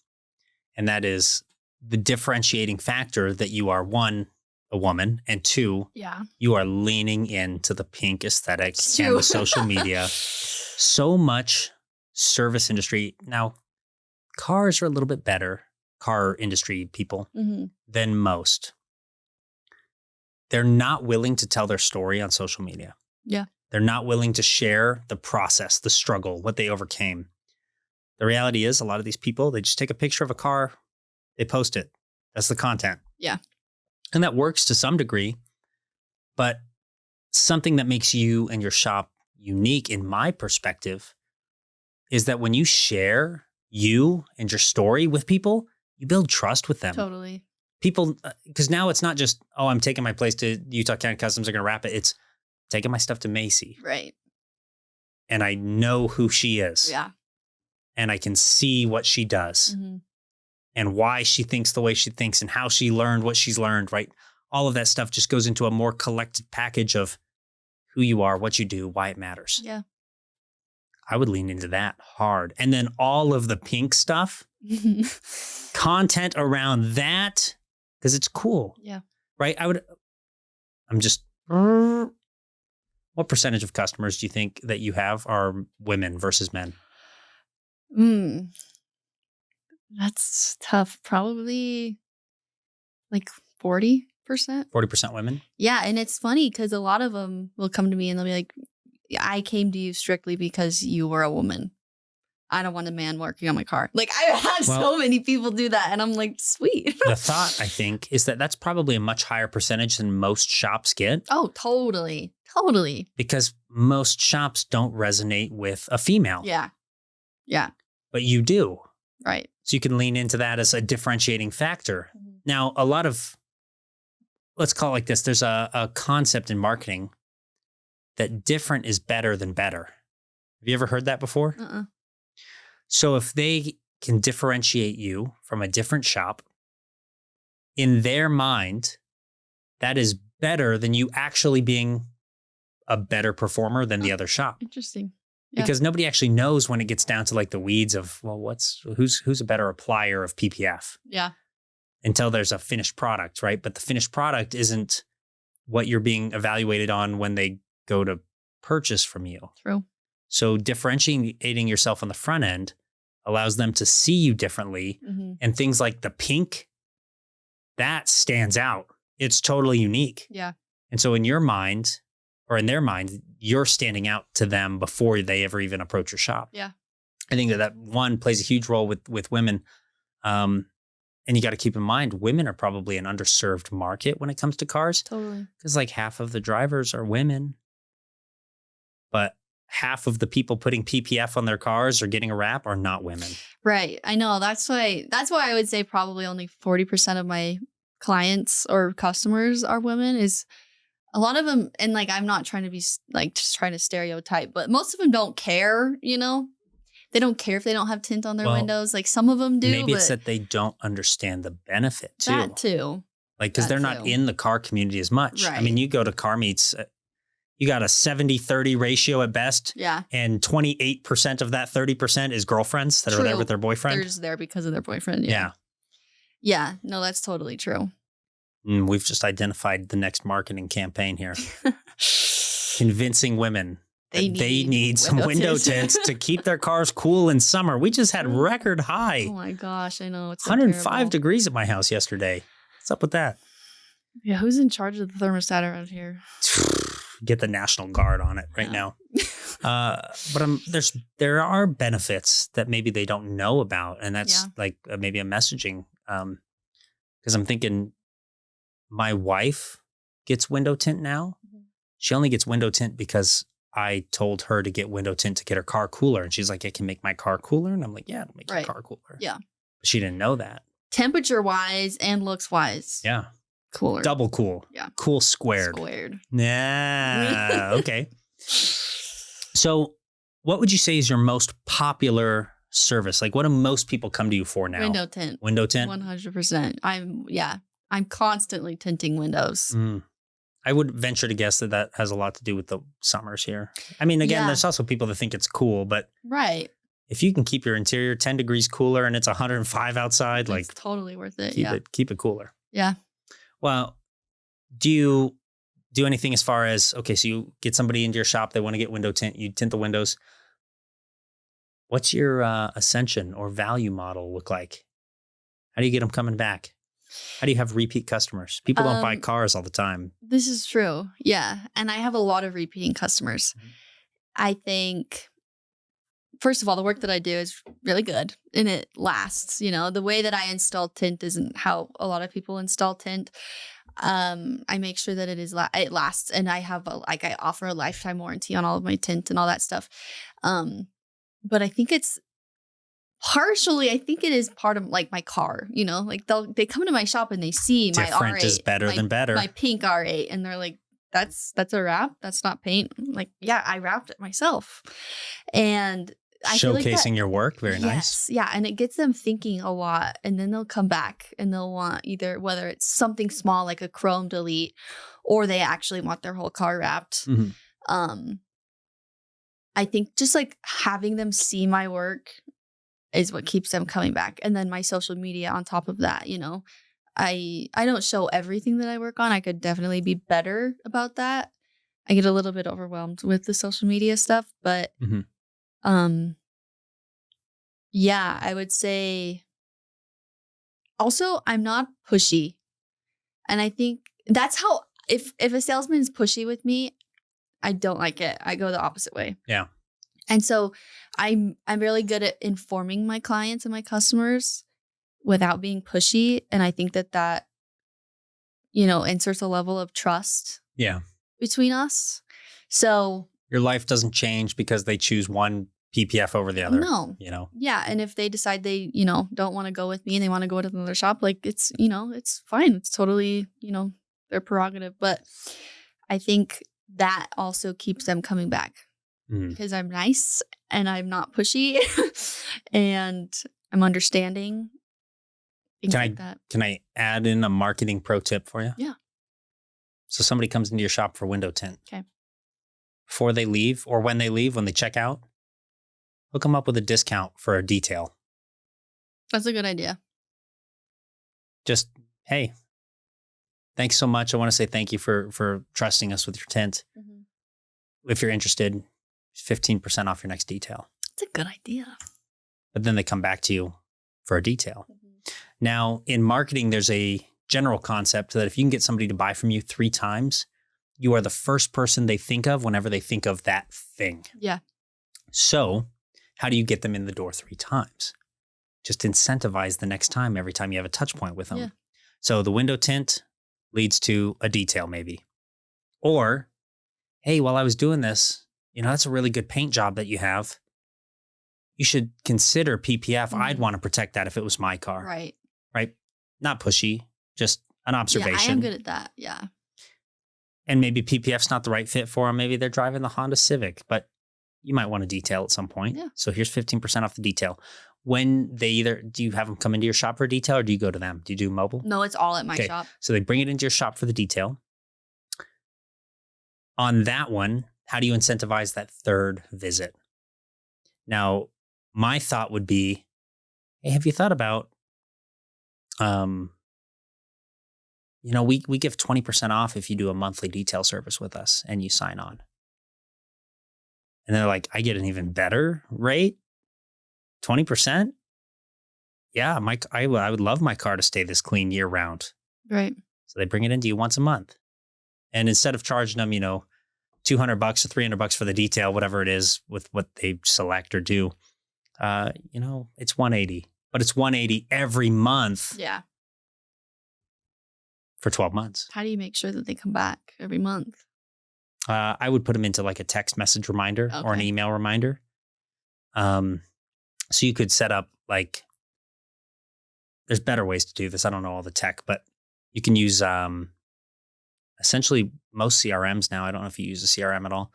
And that is the differentiating factor that you are, one, a woman, and two,
Yeah.
you are leaning into the pink aesthetic
It's
and
true.
the social media. So much service industry. Now, cars are a little bit better, car industry people,
Mhm.
than most. They're not willing to tell their story on social media.
Yeah.
They're not willing to share the process, the struggle, what they overcame. The reality is a lot of these people, they just take a picture of a car, they post it. That's the content.
Yeah.
And that works to some degree, but something that makes you and your shop unique in my perspective is that when you share you and your story with people, you build trust with them.
Totally.
People, because now it's not just, oh, I'm taking my place to Utah County Customs, are going to wrap it. It's taking my stuff to Macy
Right.
and I know who she is.
Yeah.
And I can see what she does
Mhm.
and why she thinks the way she thinks and how she learned what she's learned, right? All of that stuff just goes into a more collected package of who you are, what you do, why it matters.
Yeah.
I would lean into that hard. And then all of the pink stuff, content around that, because it's cool.
Yeah.
Right? What percentage of customers do you think that you have are women versus men?
That's tough. Probably like 40%.
40% women?
Yeah. And it's funny because a lot of them will come to me and they'll be like, I came to you strictly because you were a woman. I don't want a man working on my car. Like I've had so many people do that. And I'm like, sweet.
The thought, I think, is that that's probably a much higher percentage than most shops get.
Oh, totally. Totally.
Because most shops don't resonate with a female.
Yeah. Yeah.
But you do.
Right.
So you can lean into that as a differentiating factor.
Mhm.
Now, a lot of, let's call it like this. There's a concept in marketing that different is better than better. Have you ever heard that before? So if they can differentiate you from a different shop, in their mind, that is better than you actually being a better performer than the other shop.
Interesting. Yeah.
Because nobody actually knows when it gets down to like the weeds of, well, who's a better applier of PPF
Yeah.
until there's a finished product, right? But the finished product isn't what you're being evaluated on when they go to purchase from you.
True.
So differentiating yourself on the front end allows them to see you differently.
Mhm.
And things like the pink, that stands out. It's totally unique.
Yeah.
And so in your mind, or in their mind, you're standing out to them before they ever even approach your shop.
Yeah.
I think that one plays a huge role with women. And you got to keep in mind, women are probably an underserved market when it comes to cars.
Totally.
Because like half of the drivers are women. But half of the people putting PPF on their cars or getting a wrap are not women.
Right. I know. That's why I would say probably only 40% of my clients or customers are women is a lot of them, and like I'm not trying to be like just trying to stereotype, but most of them don't care, you know? They don't care if they don't have tint on their
Well,
windows. Like some of them do,
maybe it's
but
that they don't understand the benefit too.
that too.
Like, because they're
That
not
too.
in the car community as much. I
Right.
mean, you go to car meets, you got a 70-30 ratio at best.
Yeah.
And 28% of that 30% is girlfriends that are there
True.
with their boyfriend.
They're just there because of their boyfriend.
Yeah.
Yeah. No, that's totally true.
We've just identified the next marketing campaign here. Convincing women
They
that they need some
window
window
tints.
tints to keep their cars cool in summer. We just had record high.
Oh my gosh, I know. It's so
105
terrible.
degrees at my house yesterday. What's up with that?
Yeah, who's in charge of the thermostat around here?
Get the National Guard on it right now. But there are benefits that maybe they don't know about, and that's like maybe a messaging. Because I'm thinking, my wife gets window tint now. She only gets window tint because I told her to get window tint to get her car cooler, and she's like, "It can make my car cooler," and I'm like, "Yeah, it'll make your car cooler."
Yeah,
but she didn't know that.
Temperature wise and looks wise.
Yeah,
cooler.
double cool.
Yeah,
cool squared. Yeah. Okay. So, what would you say is your most popular service? Like, what do most people come to you for now?
Window tint.
Window tint?
100%. I'm constantly tinting windows.
I would venture to guess that has a lot to do with the summers here. I mean, again, there's also people that think it's cool, but
right.
If you can keep your interior 10 degrees cooler and it's 105 outside,
it's totally worth it.
Keep it cooler.
Yeah.
Well, do you do anything as far as, okay, so you get somebody into your shop, they want to get window tint, you tint the windows. What's your ascension or value model look like? How do you get them coming back? How do you have repeat customers? People don't buy cars all the time.
This is true. Yeah. And I have a lot of repeating customers. I think, first of all, the work that I do is really good and it lasts. You know, the way that I install tint isn't how a lot of people install tint. I make sure that it lasts, and I have I offer a lifetime warranty on all of my tint and all that stuff. But I think it is part of like my car, you know, like they come to my shop and they see my
Different
R8
is better than better.
My pink R8, and they're like, that's a wrap. That's not paint. I'm like, yeah, I wrapped it myself. And I feel like
showcasing your work. Very nice.
Yeah. And it gets them thinking a lot, and then they'll come back and they'll want either, whether it's something small like a chrome delete, or they actually want their whole car wrapped. I think just like having them see my work is what keeps them coming back. And then my social media on top of that, you know, I don't show everything that I work on. I could definitely be better about that. I get a little bit overwhelmed with the social media stuff, but yeah, I would say also I'm not pushy. And I think that's how, if a salesman is pushy with me, I don't like it. I go the opposite way.
Yeah.
And so I'm really good at informing my clients and my customers without being pushy. And I think that, you know, inserts a level of trust between us. So
your life doesn't change because they choose one PPF over the other.
No.
You know?
Yeah. And if they decide they, you know, don't want to go with me and they want to go to another shop, like it's, you know, it's fine. It's totally, you know, their prerogative. But I think that also keeps them coming back because I'm nice and I'm not pushy and I'm understanding. Things that.
Can I add in a marketing pro tip for you?
Yeah.
So somebody comes into your shop for window tint.
Okay.
Before they leave, or when they leave, when they check out, hook them up with a discount for a detail.
That's a good idea.
Just, hey, thanks so much. I want to say thank you for trusting us with your tint. If you're interested, 15% off your next detail.
That's a good idea.
But then they come back to you for a detail. Now, in marketing, there's a general concept that if you can get somebody to buy from you 3 times, you are the first person they think of whenever they think of that thing.
Yeah.
So how do you get them in the door 3 times? Just incentivize the next time every time you have a touch point with them. Yeah. So the window tint leads to a detail maybe. Or, hey, while I was doing this, you know, that's a really good paint job that you have. You should consider PPF. I'd want to protect that if it was my car.
Right.
Right? Not pushy. Just, an
Yeah, I
observation.
am good at that. Yeah.
And maybe PPF's not the right fit for them. Maybe they're driving the Honda Civic, but you might want to detail at some point.
Yeah.
So here's 15% off the detail. When they do you have them come into your shop for a detail or do you go to them? Do you do mobile?
No, it's all at my
Okay.
shop.
So they bring it into your shop for the detail. On that one, how do you incentivize that third visit? Now, my thought would be, hey, have you thought about, we give 20% off if you do a monthly detail service with us and you sign on. And they're like, I get an even better rate? 20%? Yeah, I would love my car to stay this clean year round.
Right.
So they bring it into you once a month. And instead of charging them, $200 or $300 for the detail, whatever it is with what they select or do, it's $180. But it's $180 every month
Yeah.
for 12 months.
How do you make sure that they come back every month?
I would put them into like a text message reminder or an
Okay.
email reminder. So you could set up there's better ways to do this. I don't know all the tech, but you can use essentially most CRMs now. I don't know if you use a CRM at all.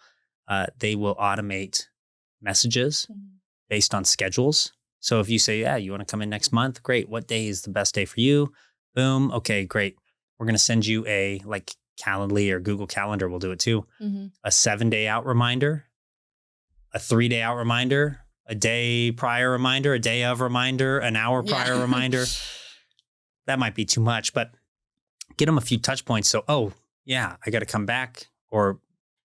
They will automate messages based on schedules. So if you say, yeah, you want to come in next month? Great. What day is the best day for you? Boom. Okay, great. We're going to send you a Calendly or Google Calendar will do it too. A 7-day out reminder, a 3-day out reminder, a day prior reminder, a day of reminder, an hour prior reminder. That might be too much, but get them a few touch points. So, oh yeah, I got to come back. Or,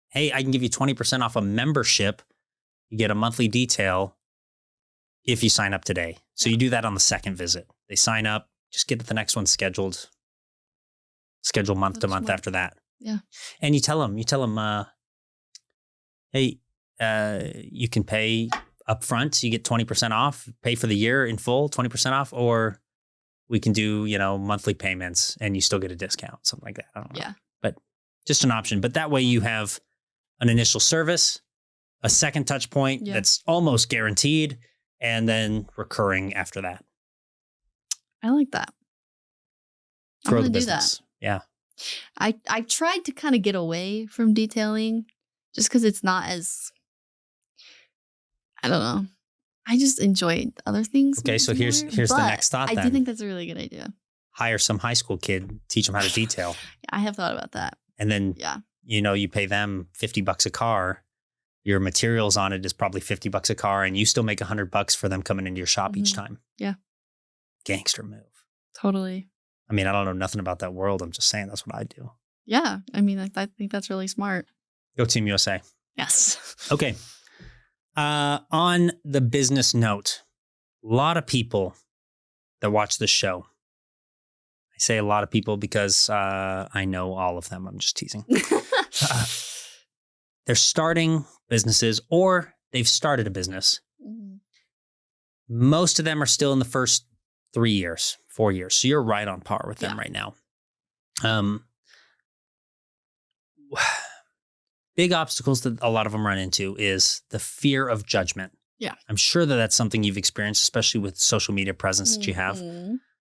hey, I can give you 20% off a membership. You get a monthly detail if you sign up today. So you do that on the second visit. They sign up, just get the next one scheduled. Schedule month to month after that.
Yeah.
And you tell them, hey, you can pay up front. So you get 20% off, pay for the year in full, 20% off, or we can do, monthly payments and you still get a discount, something like that. I don't know.
Yeah.
But just an option. But that way you have an initial service, a second touch point that's almost guaranteed, and then recurring after that.
I like that.
Grow the business. Yeah.
I tried to kind of get away from detailing just because it's not as, I don't know. I just enjoy other things.
Okay, so here's the next thought then.
I do think that's a really good idea.
Hire some high school kid, teach them how to detail.
I have thought about that.
And then, you pay them $50 a car. Your materials on it is probably $50 a car, and you still make $100 for them coming into your shop each time.
Yeah.
Gangster move.
Totally.
I mean, I don't know nothing about that world. I'm just saying that's what I do.
Yeah. I mean, I think that's really smart.
Go Team USA.
Yes.
Okay. On the business note, a lot of people that watch this show, I say a lot of people because I know all of them. I'm just teasing. They're starting businesses or they've started a business. Most of them are still in the first 3 years, 4 years. So you're right on par with them right now. Big obstacles that a lot of them run into is the fear of judgment. Yeah. I'm sure that that's something you've experienced, especially with social media presence that you have.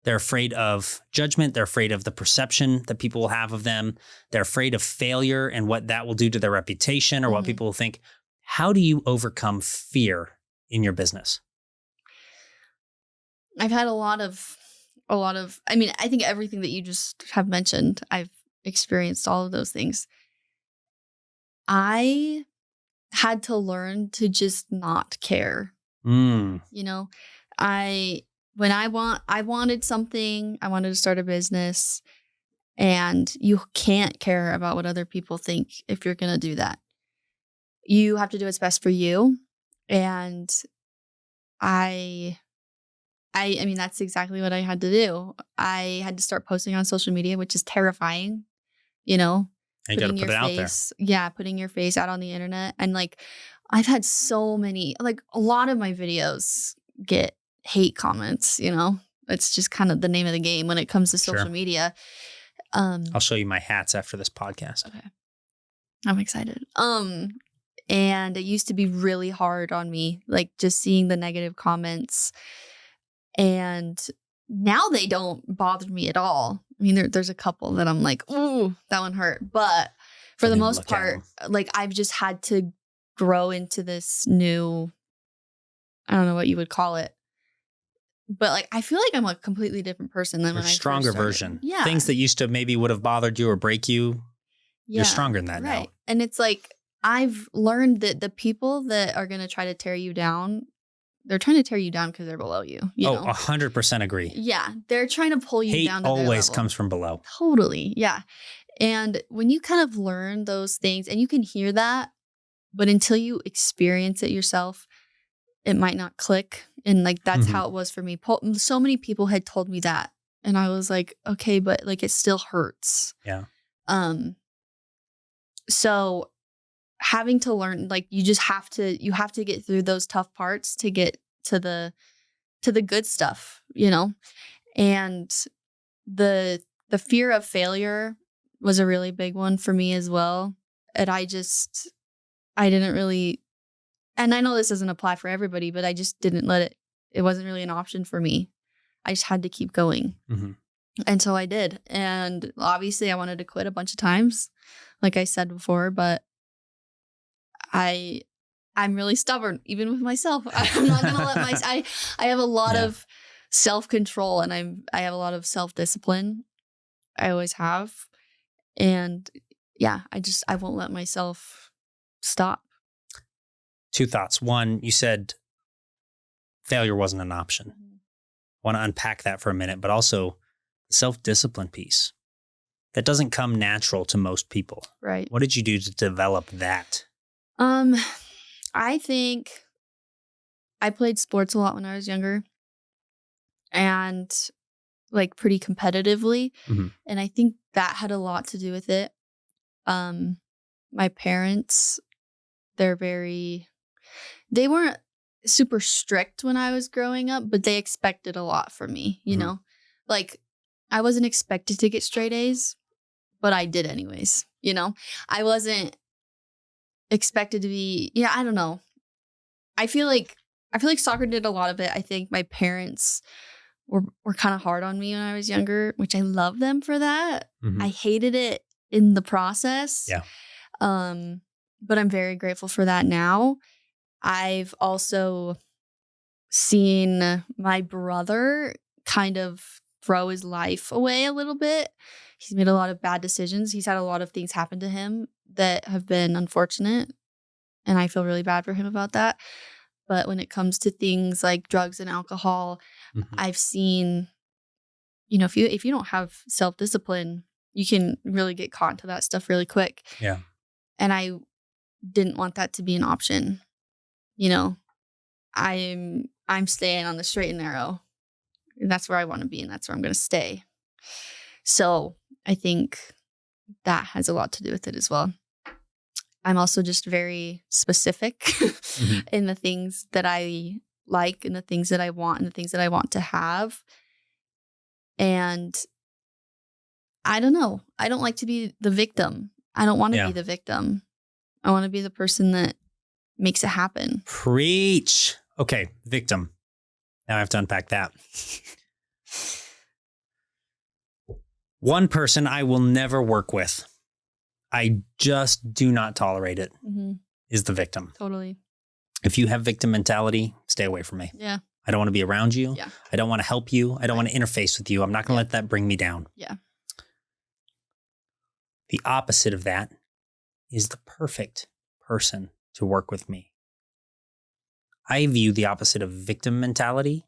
They're afraid of judgment. They're afraid of the perception that people will have of them. They're afraid of failure and what that will do to their reputation or what people will think. How do you overcome fear in your business?
I've had a lot of, I mean, I think everything that you just have mentioned, I've experienced all of those things. I had to learn to just not care. I wanted something, I wanted to start a business, and you can't care about what other people think if you're going to do that. You have to do what's best for you. And I mean, that's exactly what I had to do. I had to start posting on social media, which is terrifying,
And you got to put it out there.
Yeah, putting your face out on the internet. And I've had so many, a lot of my videos get hate comments, It's just kind of the name of the game when it comes to social media.
I'll show you my hats after this podcast.
Okay. I'm excited. And it used to be really hard on me, just seeing the negative comments. And now they don't bother me at all. I mean, there's a couple that I'm like, ooh, that one hurt. But for the most part, like I've just had to grow into this new, I don't know what you would call it. But like, I feel like I'm a completely different person than when I
stronger
first started.
version.
Yeah.
Things that used to maybe would have bothered you or break you.
Yeah.
You're stronger than that now.
And it's like, I've learned that the people that are going to try to tear you down, they're trying to tear you down because they're below you. You know?
100% agree.
Yeah. They're trying to pull you down to their
always
level.
comes from below.
Totally. Yeah. And when you kind of learn those things and you can hear that, but until you experience it yourself, it might not click. And like, that's how it was for me. So many people had told me that. And I was like, okay, but like, it still hurts.
Yeah.
So having to learn, like, you have to get through those tough parts to get to the good stuff, you know? And the fear of failure was a really big one for me as well. And I didn't really, and I know this doesn't apply for everybody, but I just didn't it wasn't really an option for me. I just had to keep going. And so I did. And obviously I wanted to quit a bunch of times, like I said before, but I'm really stubborn, even with myself. I'm not going to let I have a lot of self-control and I have a lot of self-discipline. I always have. And yeah, I won't let myself stop.
Two thoughts. One, you said failure wasn't an option. I want to unpack that for a minute, but also the self-discipline piece. That doesn't come natural to most people.
Right.
What did you do to develop that?
I think I played sports a lot when I was younger and like pretty competitively. And I think that had a lot to do with it. My parents, they weren't super strict when I was growing up, but they expected a lot from me, you know? Like, I wasn't expected to get straight A's, but I did anyways, you know? I wasn't expected to be, I don't know. I feel like soccer did a lot of it. I think my parents were kind of hard on me when I was younger, which I love them for that. I hated it in the process.
Yeah.
But I'm very grateful for that now. I've also seen my brother kind of throw his life away a little bit. He's made a lot of bad decisions. He's had a lot of things happen to him that have been unfortunate. And I feel really bad for him about that. But when it comes to things like drugs and alcohol, I've seen, if you don't have self-discipline, you can really get caught into that stuff really quick.
Yeah.
And I didn't want that to be an option. I'm staying on the straight and narrow. And that's where I want to be, and that's where I'm going to stay. So I think that has a lot to do with it as well. I'm also just very specific in the things that I like and the things that I want and the things that I want to have. And I don't know. I don't like to be the victim. I don't want to be the victim. I want to be the person that makes it happen.
Preach. Okay, victim. Now I have to unpack that. One person I will never work with, I just do not tolerate it, is the victim.
Totally.
If you have victim mentality, stay away from me.
Yeah.
I don't want to be around you.
Yeah.
I don't want to help you. I don't want to interface with you. I'm not going to let that bring me down.
Yeah.
The opposite of that is the perfect person to work with me. I view the opposite of victim mentality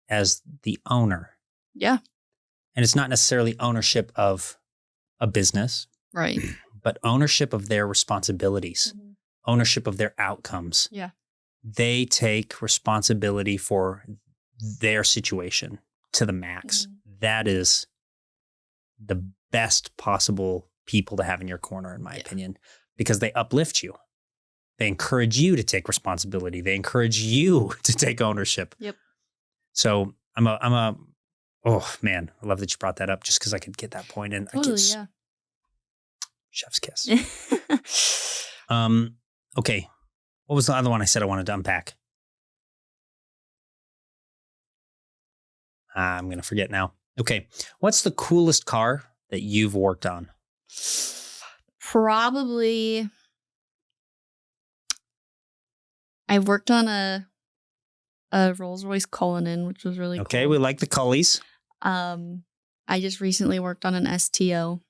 as the owner.
Yeah.
And it's not necessarily ownership of a business.
Right.
But ownership of their responsibilities, ownership of their outcomes.
Yeah.
They take responsibility for their situation to the max. That is the best possible people to have in your corner, in my opinion, because they uplift you. They encourage you to take responsibility. They encourage you to take ownership.
Yep.
So oh man, I love that you brought that up just because I could get that point in.
Totally,
Chef's kiss. Okay. What was the other one I said I wanted to unpack? I'm going to forget now. Okay. What's the coolest car that you've worked on?
Probably, I worked on a Rolls-Royce Cullinan, which was really
Okay.
cool.
We like the Cullies.
I just recently worked on an STO.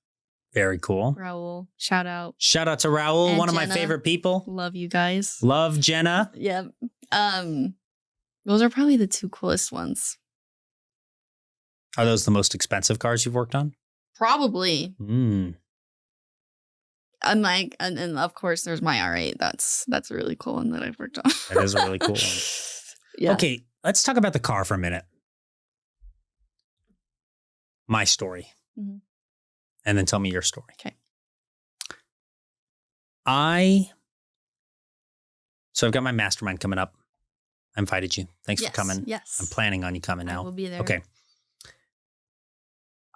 Very cool.
Raul, shout out.
Shout out to Raul,
And
one of my
Jenna.
favorite people.
Love you guys.
Love Jenna.
Yep. Those are probably the two coolest ones.
Are those the most expensive cars you've worked on?
Probably.
Mm.
And like, and of course, there's my R8. That's a really cool one that I've worked on.
That is a really cool one.
Yeah.
Okay, let's talk about the car for a minute. My story.
Mm-hmm.
And then tell me your story.
Okay.
So I've got my mastermind coming up. I invited you. Thanks for coming.
Yes.
I'm planning on you coming now.
I will be there.
Okay.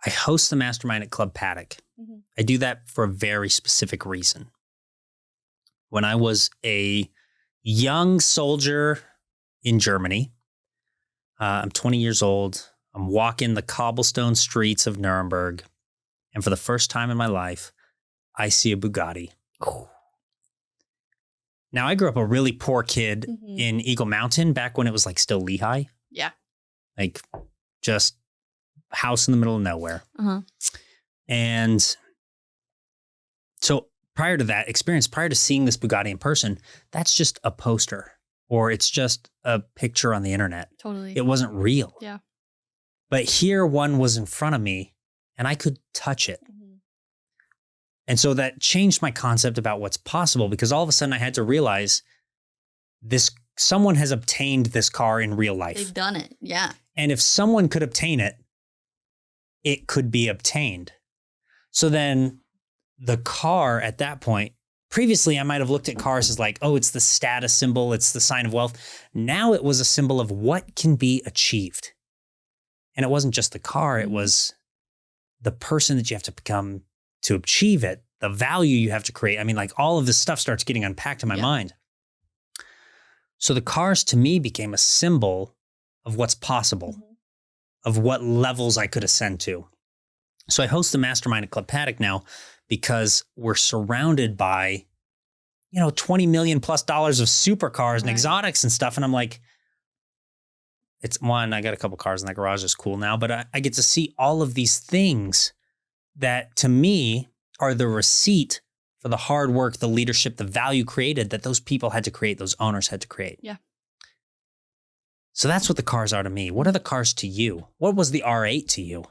I host the mastermind at Club Paddock.
Mm-hmm.
I do that for a very specific reason. When I was a young soldier in Germany, I'm 20 years old. I'm walking the cobblestone streets of Nuremberg. And for the first time in my life, I see a Bugatti. Oh. Now, I grew up a really poor kid in Eagle Mountain back when it was like still Lehigh.
Yeah.
Like just house in the middle of nowhere.
Uh-huh.
And so prior to that experience, prior to seeing this Bugatti in person, that's just a poster or it's just a picture on the internet.
Totally.
It wasn't real.
Yeah.
But here one was in front of me and I could touch it. Mm-hmm. And so that changed my concept about what's possible because all of a sudden I had to realize someone has obtained this car in real life.
They've done it. Yeah.
And if someone could obtain it, it could be obtained. So then the car at that point, previously I might have looked at cars as like, oh, it's the status symbol. It's the sign of wealth. Now it was a symbol of what can be achieved. And it wasn't just the car. It was the person that you have to become to achieve it, the value you have to create. I mean, like all of this stuff starts getting unpacked in my mind. So the cars to me became a symbol of what's possible, of what levels I could ascend to. So I host the mastermind at Club Paddock now because we're surrounded by, $20 million plus of supercars and exotics and stuff. And I'm like, it's one, I got a couple cars in that garage. It's cool now, but I get to see all of these things that to me are the receipt for the hard work, the leadership, the value created that those people had to create, those owners had to create.
Yeah.
So that's what the cars are to me. What are the cars to you? What was the R8 to you?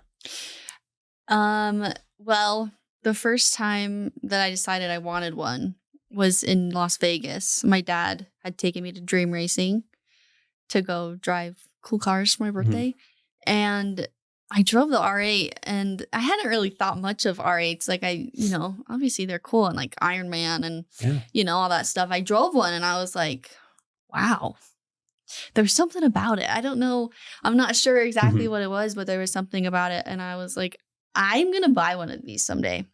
Well, the first time that I decided I wanted one was in Las Vegas. My dad had taken me to Dream Racing to go drive cool cars for my birthday. And I drove the R8 and I hadn't really thought much of R8s. Like obviously they're cool and like Iron Man and, all that stuff. I drove one and I was like, wow, there's something about it. I don't know. I'm not sure exactly what it was, but there was something about it. And I was like, I'm going to buy one of these someday,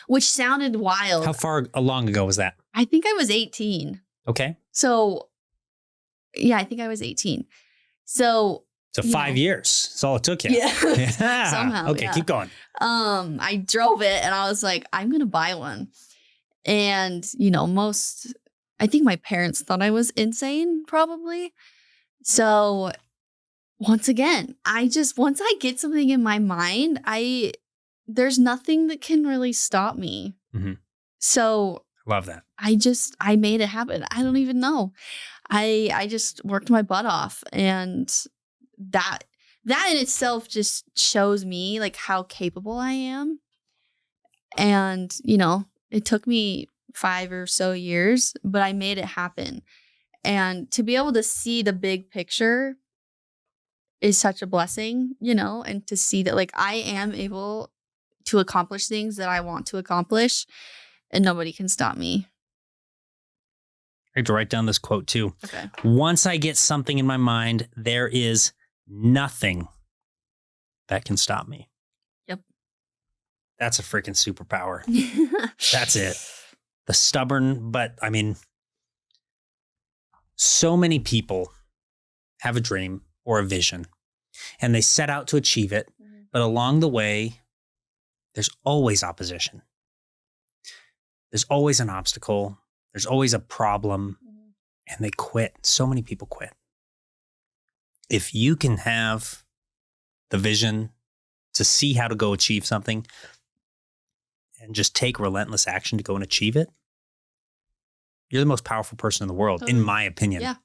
which sounded wild.
How far long ago was that?
I think I was 18.
Okay.
So yeah, I think I was 18. So
5 years. That's all it took you.
Yeah. Somehow.
Okay, keep going.
I drove it and I was like, I'm going to buy one. And, I think my parents thought I was insane probably. So once again, once I get something in my mind, there's nothing that can really stop me. Mm-hmm. So
love that.
I made it happen. I don't even know. I just worked my butt off and that in itself just shows me like how capable I am. And, it took me 5 or so years, but I made it happen. And to be able to see the big picture is such a blessing, and to see that like I am able to accomplish things that I want to accomplish and nobody can stop me.
I have to write down this quote too.
Okay.
Once I get something in my mind, there is nothing that can stop me.
Yep.
That's a freaking superpower. That's it. The stubborn, but I mean, so many people have a dream or a vision and they set out to achieve it. But along the way, there's always opposition. There's always an obstacle. There's always a problem, and they quit. So many people quit. If you can have the vision to see how to go achieve something and just take relentless action to go and achieve it, you're the most powerful person in the world, in my opinion.
Yeah.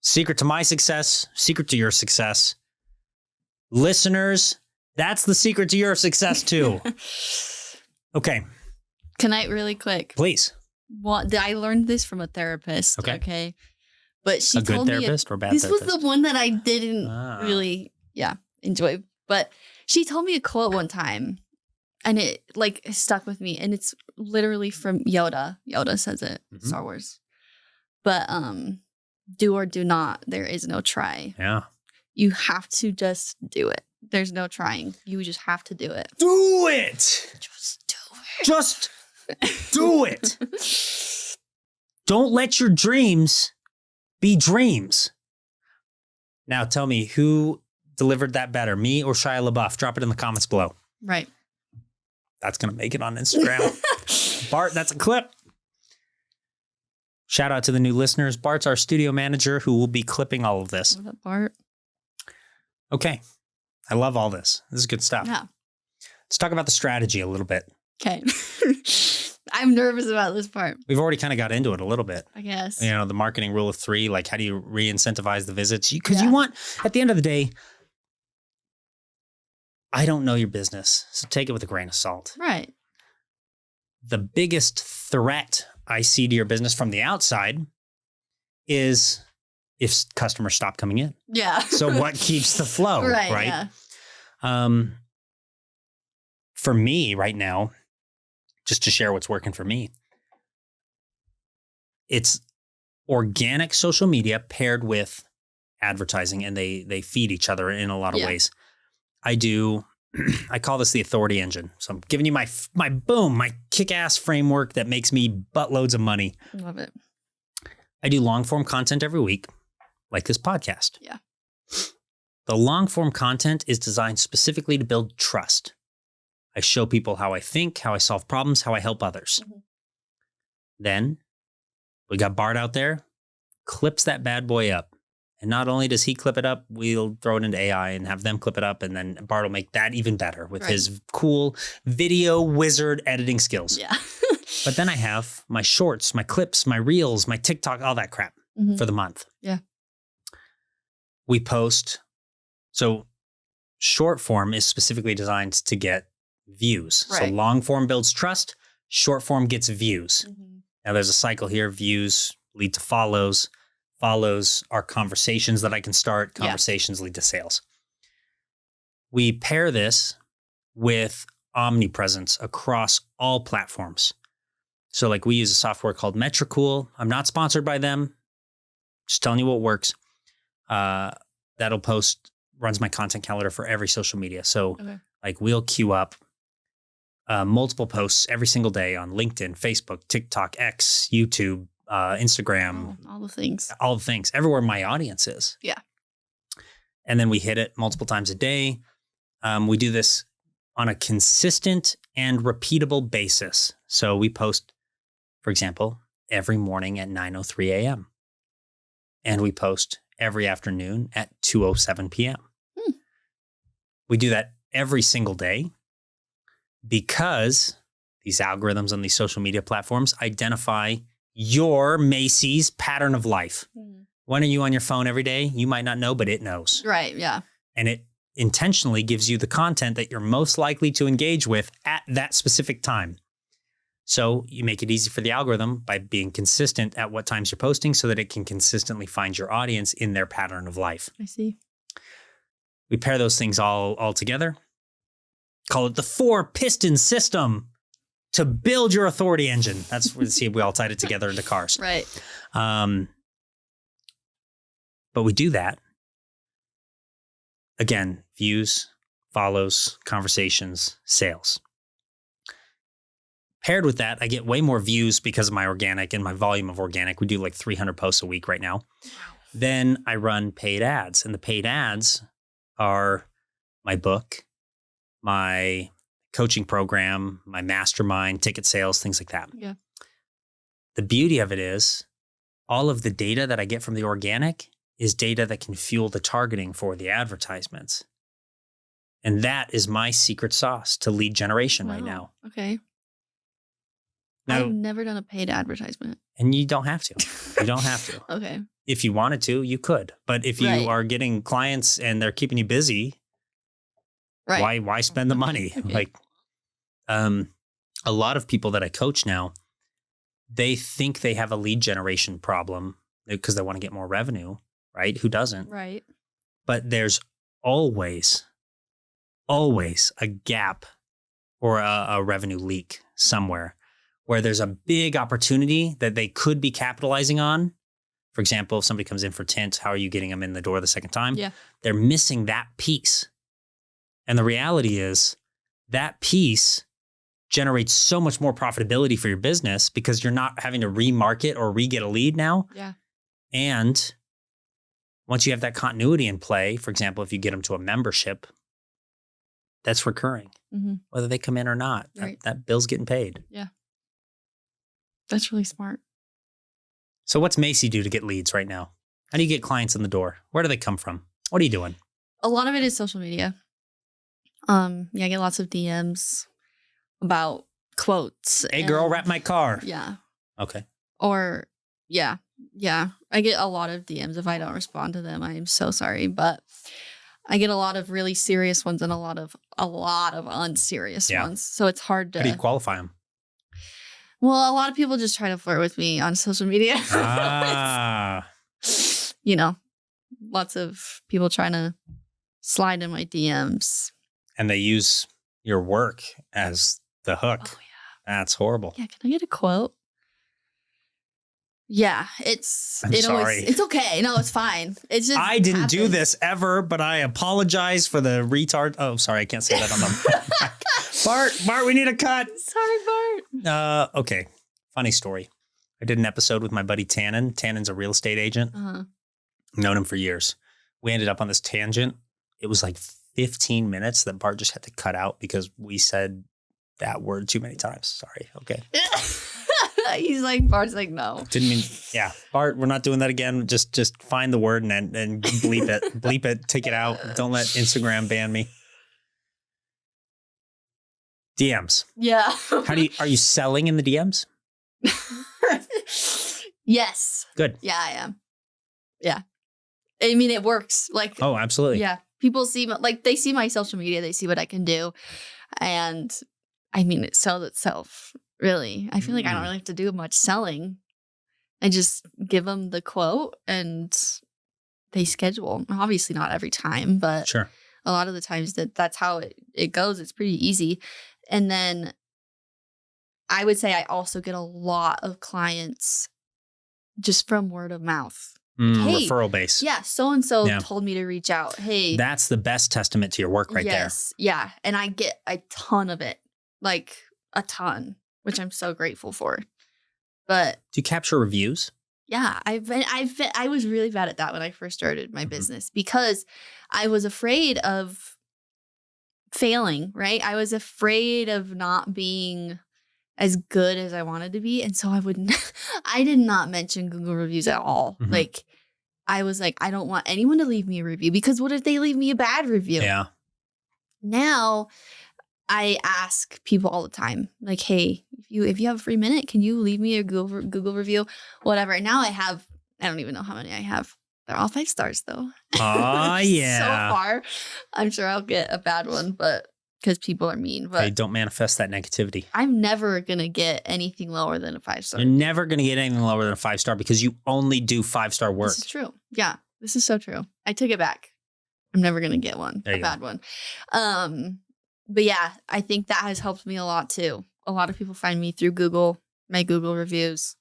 Secret to my success, secret to your success. Listeners, that's the secret to your success too. Okay.
Can I really quick?
Please.
What I learned this from a therapist. Okay. But she
a good
told
therapist
me
or bad
this
therapist?
was the one that I didn't really, enjoy. But she told me a quote one time, and it like stuck with me. And it's literally from Yoda. Yoda says it, Star Wars. But do or do not. There is no try.
Yeah.
You have to just do it. There's no trying. You just have to do it.
Do it.
Just do it.
Just do it. Don't let your dreams be dreams. Now tell me, who delivered that better, me or Shia LaBeouf? Drop it in the comments below.
Right.
That's going to make it on Instagram. Bart, that's a clip. Shout out to the new listeners. Bart's our studio manager who will be clipping all of this.
What up, Bart?
Okay. I love all this. This is good stuff.
Yeah.
Let's talk about the strategy a little bit.
Okay. I'm nervous about this part.
We've already kind of got into it a little bit.
I guess.
You know, the marketing rule of 3, like how do you re-incentivize the visits? Because you want, at the end of the day, I don't know your business, so take it with a grain of salt.
Right.
The biggest threat I see to your business from the outside is if customers stop coming in.
Yeah.
So what keeps the flow, right?
Yeah.
For me right now, just to share what's working for me, it's organic social media paired with advertising, and they feed each other in a lot of ways. I call this the authority engine. So I'm giving you my kick-ass framework that makes me buttloads of money.
Love it.
I do long form content every week, like this podcast.
Yeah.
The long form content is designed specifically to build trust. I show people how I think, how I solve problems, how I help others. Then we got Bart out there, clips that bad boy up. And not only does he clip it up, we'll throw it into AI and have them clip it up. And then Bart will make that even better with his cool video wizard editing skills.
Yeah.
But then I have my shorts, my clips, my reels, my TikTok, all that crap for the month.
Yeah.
We post. So short form is specifically designed to get views.
Right.
So long form builds trust. Short form gets views. Now there's a cycle here. Views lead to follows. Follows are conversations that I can start. Conversations lead to sales. We pair this with omnipresence across all platforms. So like we use a software called Metricool. I'm not sponsored by them. Just telling you what works. That'll post, runs my content calendar for every social media. So like we'll queue up multiple posts every single day on LinkedIn, Facebook, TikTok, X, YouTube, Instagram.
All the things.
All the things. Everywhere my audience is.
Yeah.
And then we hit it multiple times a day. We do this on a consistent and repeatable basis. So we post, for example, every morning at 9:03 a.m. And we post every afternoon at 2:07 p.m. We do that every single day because these algorithms on these social media platforms identify your Macy's pattern of life. When are you on your phone every day? You might not know, but it knows.
Right. Yeah.
And it intentionally gives you the content that you're most likely to engage with at that specific time. So you make it easy for the algorithm by being consistent at what times you're posting so that it can consistently find your audience in their pattern of life.
I see.
We pair those things all together. Call it the 4-piston system to build your authority engine. That's what we all tied it together into cars.
Right.
But we do that. Again, views, follows, conversations, sales. Paired with that, I get way more views because of my organic and my volume of organic. We do like 300 posts a week right now. Wow. Then I run paid ads, and the paid ads are my book, my coaching program, my mastermind, ticket sales, things like that.
Yeah.
The beauty of it is all of the data that I get from the organic is data that can fuel the targeting for the advertisements. And that is my secret sauce to lead generation right now.
Okay.
Now,
I've never done a paid advertisement.
and you don't have to. You don't have to.
Okay.
If you wanted to, you could. But if you
Right.
are getting clients and they're keeping you busy,
Right.
why spend the money?
Okay.
Like, a lot of people that I coach now, they think they have a lead generation problem because they want to get more revenue, right? Who doesn't?
Right.
But there's always a gap or a revenue leak somewhere where there's a big opportunity that they could be capitalizing on. For example, if somebody comes in for tint, how are you getting them in the door the second time?
Yeah.
They're missing that piece. And the reality is that piece generates so much more profitability for your business because you're not having to remarket or re-get a lead now.
Yeah.
And once you have that continuity in play, for example, if you get them to a membership, that's recurring, whether they come in or not.
Right.
That bill's getting paid.
Yeah. That's really smart.
So what's Macy do to get leads right now? How do you get clients in the door? Where do they come from? What are you doing?
A lot of it is social media. I get lots of DMs about quotes.
Hey, girl, wrap my car.
Yeah.
Okay.
Or yeah. I get a lot of DMs. If I don't respond to them, I am so sorry. But I get a lot of really serious ones and a lot of unserious ones. So it's hard to.
How do you qualify them?
Well, a lot of people just try to flirt with me on social media. You know, lots of people trying to slide in my DMs.
And they use your work as the hook.
Oh, yeah.
That's horrible.
Yeah, can I get a quote? Yeah,
I'm sorry.
It's okay. No, it's fine. It's just
I didn't do this ever, but I apologize for the retard. Oh, sorry, I can't say that on the Bart, we need a cut.
Sorry, Bart.
Okay. Funny story. I did an episode with my buddy Tannen. Tannen's a real estate agent. Known him for years. We ended up on this tangent. It was like 15 minutes that Bart just had to cut out because we said that word too many times. Sorry. Okay.
Bart's like, no.
Didn't mean, yeah. Bart, we're not doing that again. Just find the word and bleep it. Bleep it. Take it out. Don't let Instagram ban me. DMs.
Yeah.
Are you selling in the DMs?
Yes.
Good.
Yeah, I am. Yeah. I mean, it works. Like,
oh, absolutely.
Yeah. People see, they see my social media. They see what I can do. And I mean, it sells itself, really. I feel like I don't really have to do much selling. I just give them the quote and they schedule. Obviously not every time, but
sure.
A lot of the times that's how it goes. It's pretty easy. And then I would say I also get a lot of clients just from word of mouth. Hey,
referral base.
Yeah, so-and-so told me to reach out. Hey.
That's the best testament to your work right there.
Yeah. And I get a ton of it. Like a ton, which I'm so grateful for. But
do you capture reviews?
Yeah, I was really bad at that when I first started my business because I was afraid of failing, right? I was afraid of not being as good as I wanted to be. And so I did not mention Google reviews at all. Like, I was like, I don't want anyone to leave me a review because what if they leave me a bad review?
Yeah.
Now I ask people all the time, like, hey, if you have a free minute, can you leave me a Google review? Whatever. And now I don't even know how many I have. They're all 5 stars though.
Oh, yeah.
So far. I'm sure I'll get a bad one, but because people are mean. But
hey, don't manifest that negativity.
I'm never going to get anything lower than a 5-star.
You're never going to get anything lower than a 5-star because you only do 5-star work.
This is true. Yeah, this is so true. I took it back. I'm never going to get a bad one. But yeah, I think that has helped me a lot too. A lot of people find me through Google, my Google reviews.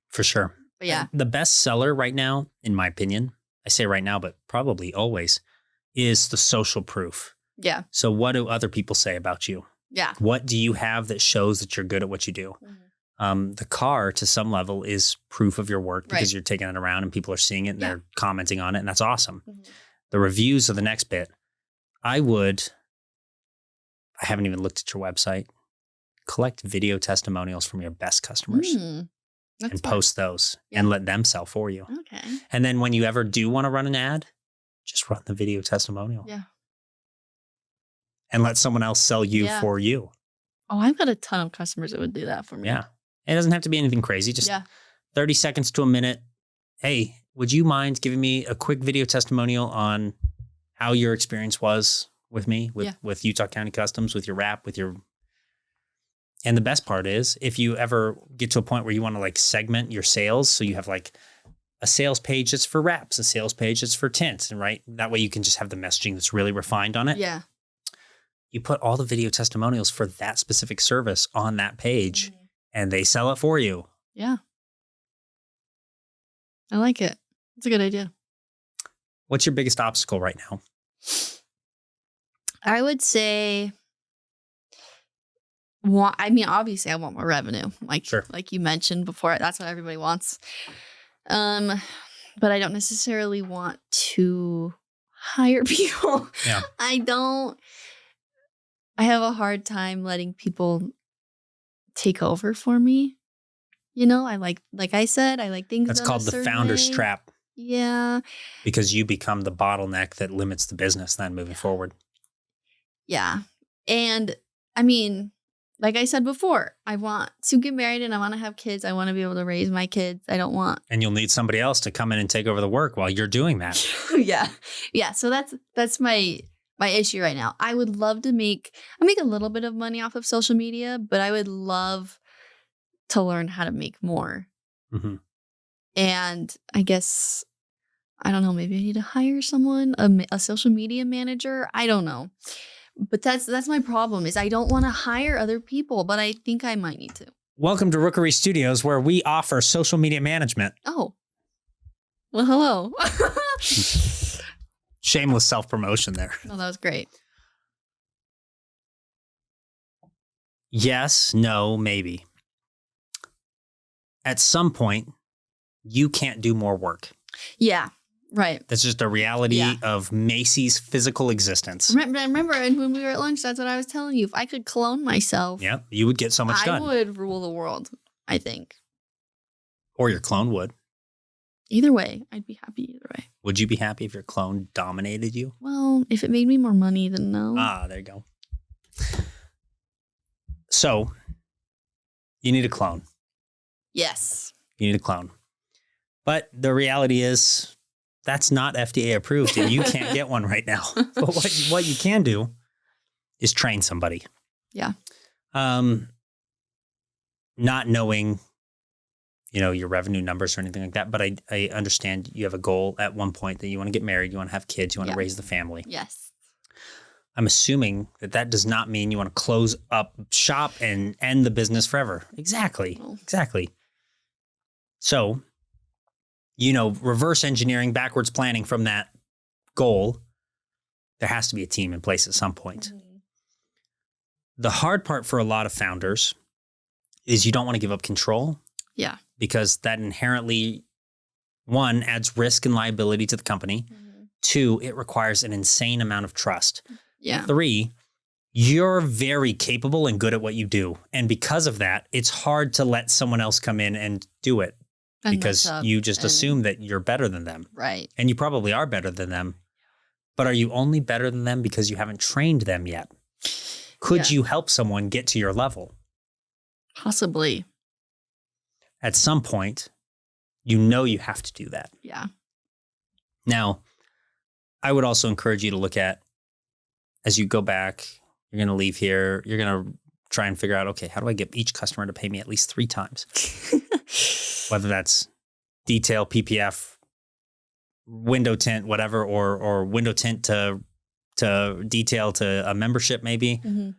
For sure.
But yeah.
The best seller right now, in my opinion, I say right now, but probably always, is the social proof.
Yeah.
So what do other people say about you?
Yeah.
What do you have that shows that you're good at what you do? The car, to some level, is proof of your work because you're taking it around and people are seeing it and they're commenting on it, and that's awesome. the reviews are the next bit. I haven't even looked at your website. Collect video testimonials from your best customers
and
post those and let them sell for you.
Okay.
And then when you ever do want to run an ad, just run the video testimonial.
Yeah.
And let someone else sell you for you.
Oh, I've got a ton of customers that would do that for me.
Yeah. It doesn't have to be anything crazy. Just 30 seconds to a minute. Hey, would you mind giving me a quick video testimonial on how your experience was with me, with Utah County Customs, with your wrap, with your... And the best part is if you ever get to a point where you want to like segment your sales. So you have like a sales page that's for wraps, a sales page that's for tints. And right. That way you can just have the messaging that's really refined on it.
Yeah.
You put all the video testimonials for that specific service on that page and they sell it for you.
Yeah. I like it. It's a good idea.
What's your biggest obstacle right now?
I would say, obviously I want more revenue. Like you mentioned before, that's what everybody wants. But I don't necessarily want to hire people.
Yeah.
I have a hard time letting people take over for me. You know, like I said, I like things.
That's called the founder's trap.
Yeah.
Because you become the bottleneck that limits the business then moving forward.
Yeah. And I mean, like I said before, I want to get married and I want to have kids. I want to be able to raise my kids. I don't want.
And you'll need somebody else to come in and take over the work while you're doing that.
Yeah. Yeah. So that's my issue right now. I would love to I make a little bit of money off of social media, but I would love to learn how to make more.
Mm-hmm.
And I guess, I don't know, maybe I need to hire someone, a social media manager. I don't know. But that's my problem is I don't want to hire other people, but I think I might need to.
Welcome to Rookery Studios, where we offer social media management.
Oh. Well, hello.
Shameless self-promotion there.
Oh, that was great.
Yes, no, maybe. At some point, you can't do more work.
Yeah, right.
That's just a reality of Macy's physical existence.
Remember when we were at lunch, that's what I was telling you. If I could clone myself.
Yeah, you would get so much done.
I would rule the world, I think.
Or your clone would.
Either way, I'd be happy either way.
Would you be happy if your clone dominated you?
Well, if it made me more money, then no.
Ah, there you go. So, you need a clone.
Yes.
You need a clone. But the reality is that's not FDA approved and you can't get one right now. But what you can do is train somebody.
Yeah.
Not knowing, your revenue numbers or anything like that. But I understand you have a goal at one point that you want to get married, you want to have kids, you want to raise the family.
Yes.
I'm assuming that does not mean you want to close up shop and end the business forever. Exactly.
Oh.
Exactly. So, reverse engineering, backwards planning from that goal, there has to be a team in place at some point. Mm-hmm. The hard part for a lot of founders is you don't want to give up control.
Yeah.
Because that inherently, one, adds risk and liability to the company. Mm-hmm. Two, it requires an insane amount of trust.
Yeah.
Three, you're very capable and good at what you do. And because of that, it's hard to let someone else come in and do it. Because you just assume that you're better than them.
Right.
And you probably are better than them. But are you only better than them because you haven't trained them yet? Could you help someone get to your level?
Possibly.
At some point, you have to do that.
Yeah.
Now, I would also encourage you to look at, as you go back, you're going to leave here, you're going to try and figure out, okay, how do I get each customer to pay me at least 3 times? Whether that's detail, PPF, window tint, whatever, or window tint to detail to a membership maybe. Mm-hmm.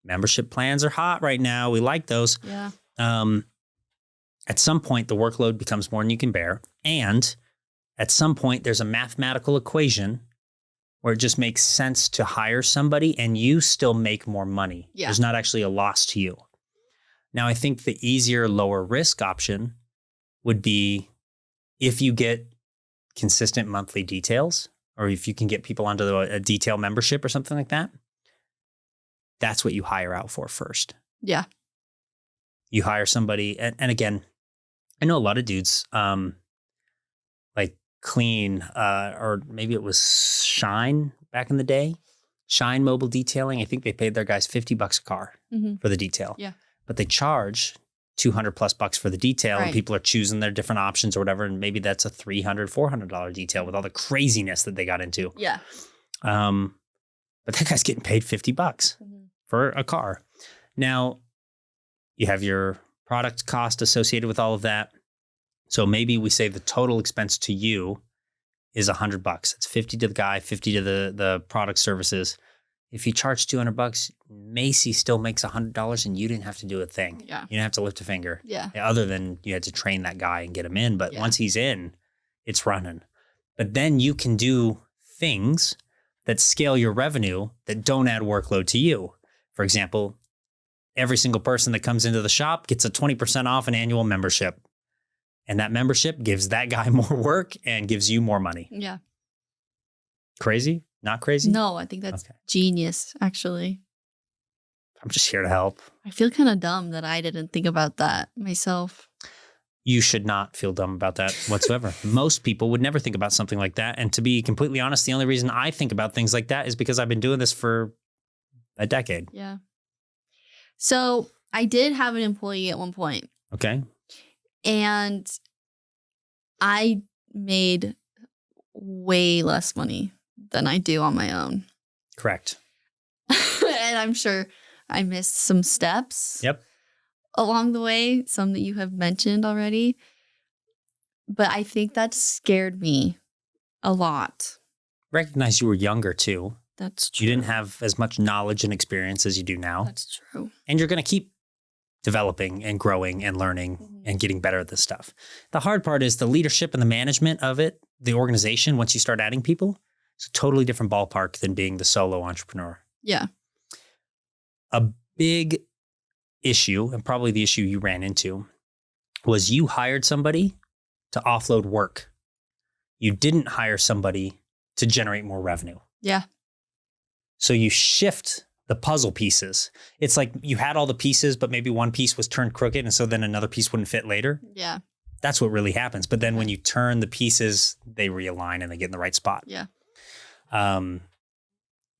Membership plans are hot right now. We like those.
Yeah.
At some point, the workload becomes more than you can bear. And at some point, there's a mathematical equation where it just makes sense to hire somebody and you still make more money.
Yeah.
There's not actually a loss to you. Now, I think the easier, lower risk option would be if you get consistent monthly details or if you can get people onto a detail membership or something like that, that's what you hire out for first.
Yeah.
You hire somebody. And again, I know a lot of dudes, like Clean, or maybe it was Shine back in the day. Shine Mobile Detailing. I think they paid their guys $50 a car for the detail.
Yeah.
But they charge $200+ for the detail, and people are choosing their different options or whatever. And maybe that's a $300, $400 detail with all the craziness that they got into.
Yeah.
But that guy's getting paid $50 for a car. Now, you have your product cost associated with all of that. So maybe we say the total expense to you is $100. It's 50 to the guy, 50 to the product services. If you charge $200, Macy still makes $100 and you didn't have to do a thing.
Yeah.
You didn't have to lift a finger.
Yeah.
Other than you had to train that guy and get him in. But
Yeah.
once he's in, it's running. But then you can do things that scale your revenue that don't add workload to you. For example, every single person that comes into the shop gets a 20% off an annual membership. And that membership gives that guy more work and gives you more money.
Yeah.
Crazy? Not crazy?
No, I think that's genius, actually.
I'm just here to help.
I feel kind of dumb that I didn't think about that myself.
You should not feel dumb about that whatsoever. Most people would never think about something like that. And to be completely honest, the only reason I think about things like that is because I've been doing this for a decade.
Yeah. So I did have an employee at one point.
Okay.
And I made way less money than I do on my own.
Correct.
And I'm sure I missed some steps.
Yep.
Along the way, some that you have mentioned already. But I think that scared me a lot.
Recognize you were younger too.
That's true.
You didn't have as much knowledge and experience as you do now.
That's true.
And you're going to keep developing and growing and learning and getting better at this stuff. The hard part is the leadership and the management of it, the organization, once you start adding people, it's a totally different ballpark than being the solo entrepreneur.
Yeah.
A big issue, and probably the issue you ran into, was you hired somebody to offload work. You didn't hire somebody to generate more revenue.
Yeah.
So you shift the puzzle pieces. It's like you had all the pieces, but maybe one piece was turned crooked, and so then another piece wouldn't fit later.
Yeah.
That's what really happens. But then when you turn the pieces, they realign and they get in the right spot.
Yeah.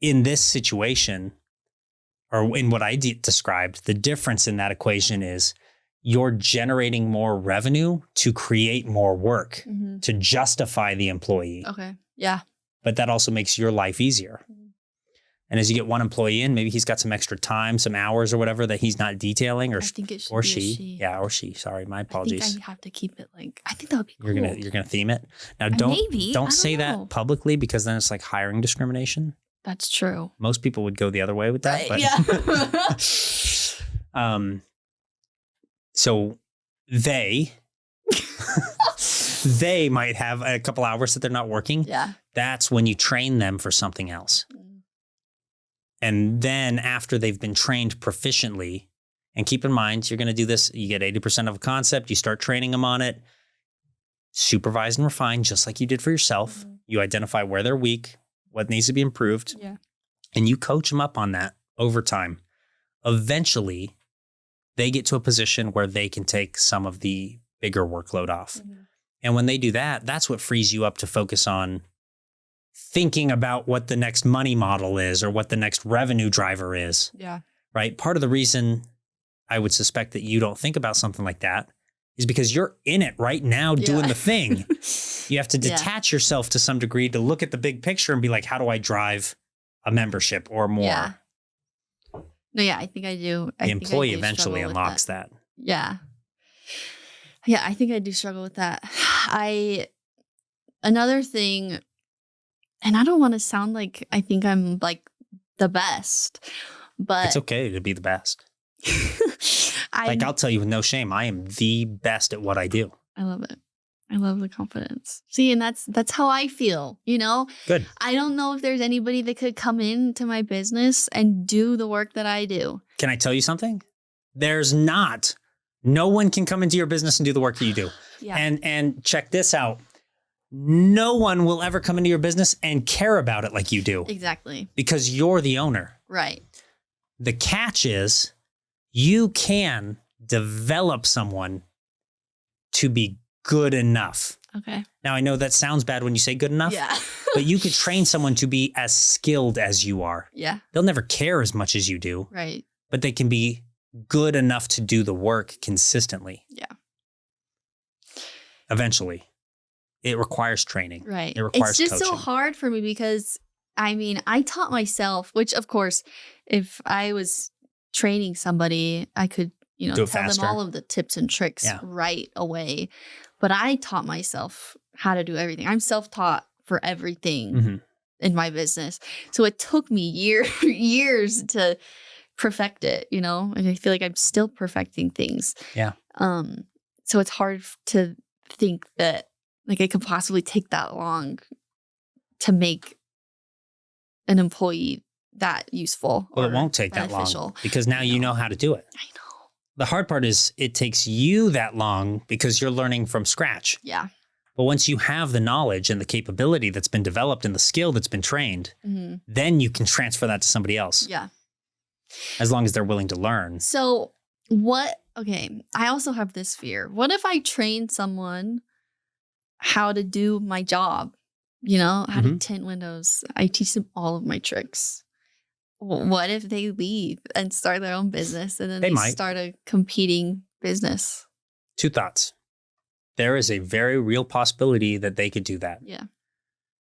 In this situation, or in what I described, the difference in that equation is you're generating more revenue to create more work, to justify the employee.
Okay. Yeah.
But that also makes your life easier. And as you get one employee in, maybe he's got some extra time, some hours or whatever that he's not detailing, or
I think it should
or
be
she.
a she.
Yeah, or she. Sorry, my apologies.
I think I have to keep it like, I think that would be cool.
You're gonna theme it. Now
Maybe. I
don't
don't
say
know.
that publicly, because then it's like hiring discrimination.
That's true.
Most people would go the other way with that. But
Yeah.
So they they might have a couple hours that they're not working.
Yeah.
That's when you train them for something else. And then after they've been trained proficiently, and keep in mind, you're going to do this, you get 80% of a concept, you start training them on it, supervise and refine just like you did for yourself. You identify where they're weak, what needs to be improved, and you coach them up on that over time. Eventually, they get to a position where they can take some of the bigger workload off. And when they do that, that's what frees you up to focus on thinking about what the next money model is or what the next revenue driver is.
Yeah.
Right? Part of the reason I would suspect that you don't think about something like that is because you're in it right now doing the thing. You have to detach yourself to some degree to look at the big picture and be like, how do I drive a membership or more?
Yeah. No, yeah, I think I do.
The employee eventually unlocks that.
Yeah. Yeah, I think I do struggle with that. Another thing, and I don't want to sound like I think I'm like the best, but
it's okay to be the best. I'll tell you with no shame, I am the best at what I do.
I love it. I love the confidence. See, and that's how I feel, you know?
Good.
I don't know if there's anybody that could come into my business and do the work that I do.
Can I tell you something? There's not. No one can come into your business and do the work that you do.
Yeah.
And check this out. no one will ever come into your business and care about it like you do
Exactly.
because you're the owner.
Right.
The catch is you can develop someone to be good enough.
Okay.
Now, I know that sounds bad when you say good enough,
Yeah.
but you could train someone to be as skilled as you are.
Yeah.
They'll never care as much as you do,
Right.
but they can be good enough to do the work consistently.
Yeah.
Eventually. It requires training.
Right.
It requires
It's just
coaching.
so hard for me because I taught myself, which of course, if I was training somebody, I could,
Do it
tell
faster.
them all of the tips and tricks right away. But I taught myself how to do everything. I'm self-taught for everything in my business. So it took me years to perfect it, and I feel like I'm still perfecting things.
Yeah.
So it's hard to think that like it could possibly take that long to make an employee that useful.
Well,
or
it won't take that
beneficial.
long because now you know how to do it.
I know.
The hard part is it takes you that long because you're learning from scratch.
Yeah.
But once you have the knowledge and the capability that's been developed and the skill that's been trained, then you can transfer that to somebody else.
Yeah.
As long as they're willing to learn.
So I also have this fear. What if I train someone how to do my job? How to tint windows. I teach them all of my tricks. What if they leave and start their own business and then they
might
start a competing business?
2 thoughts. There is a very real possibility that they could do that.
Yeah.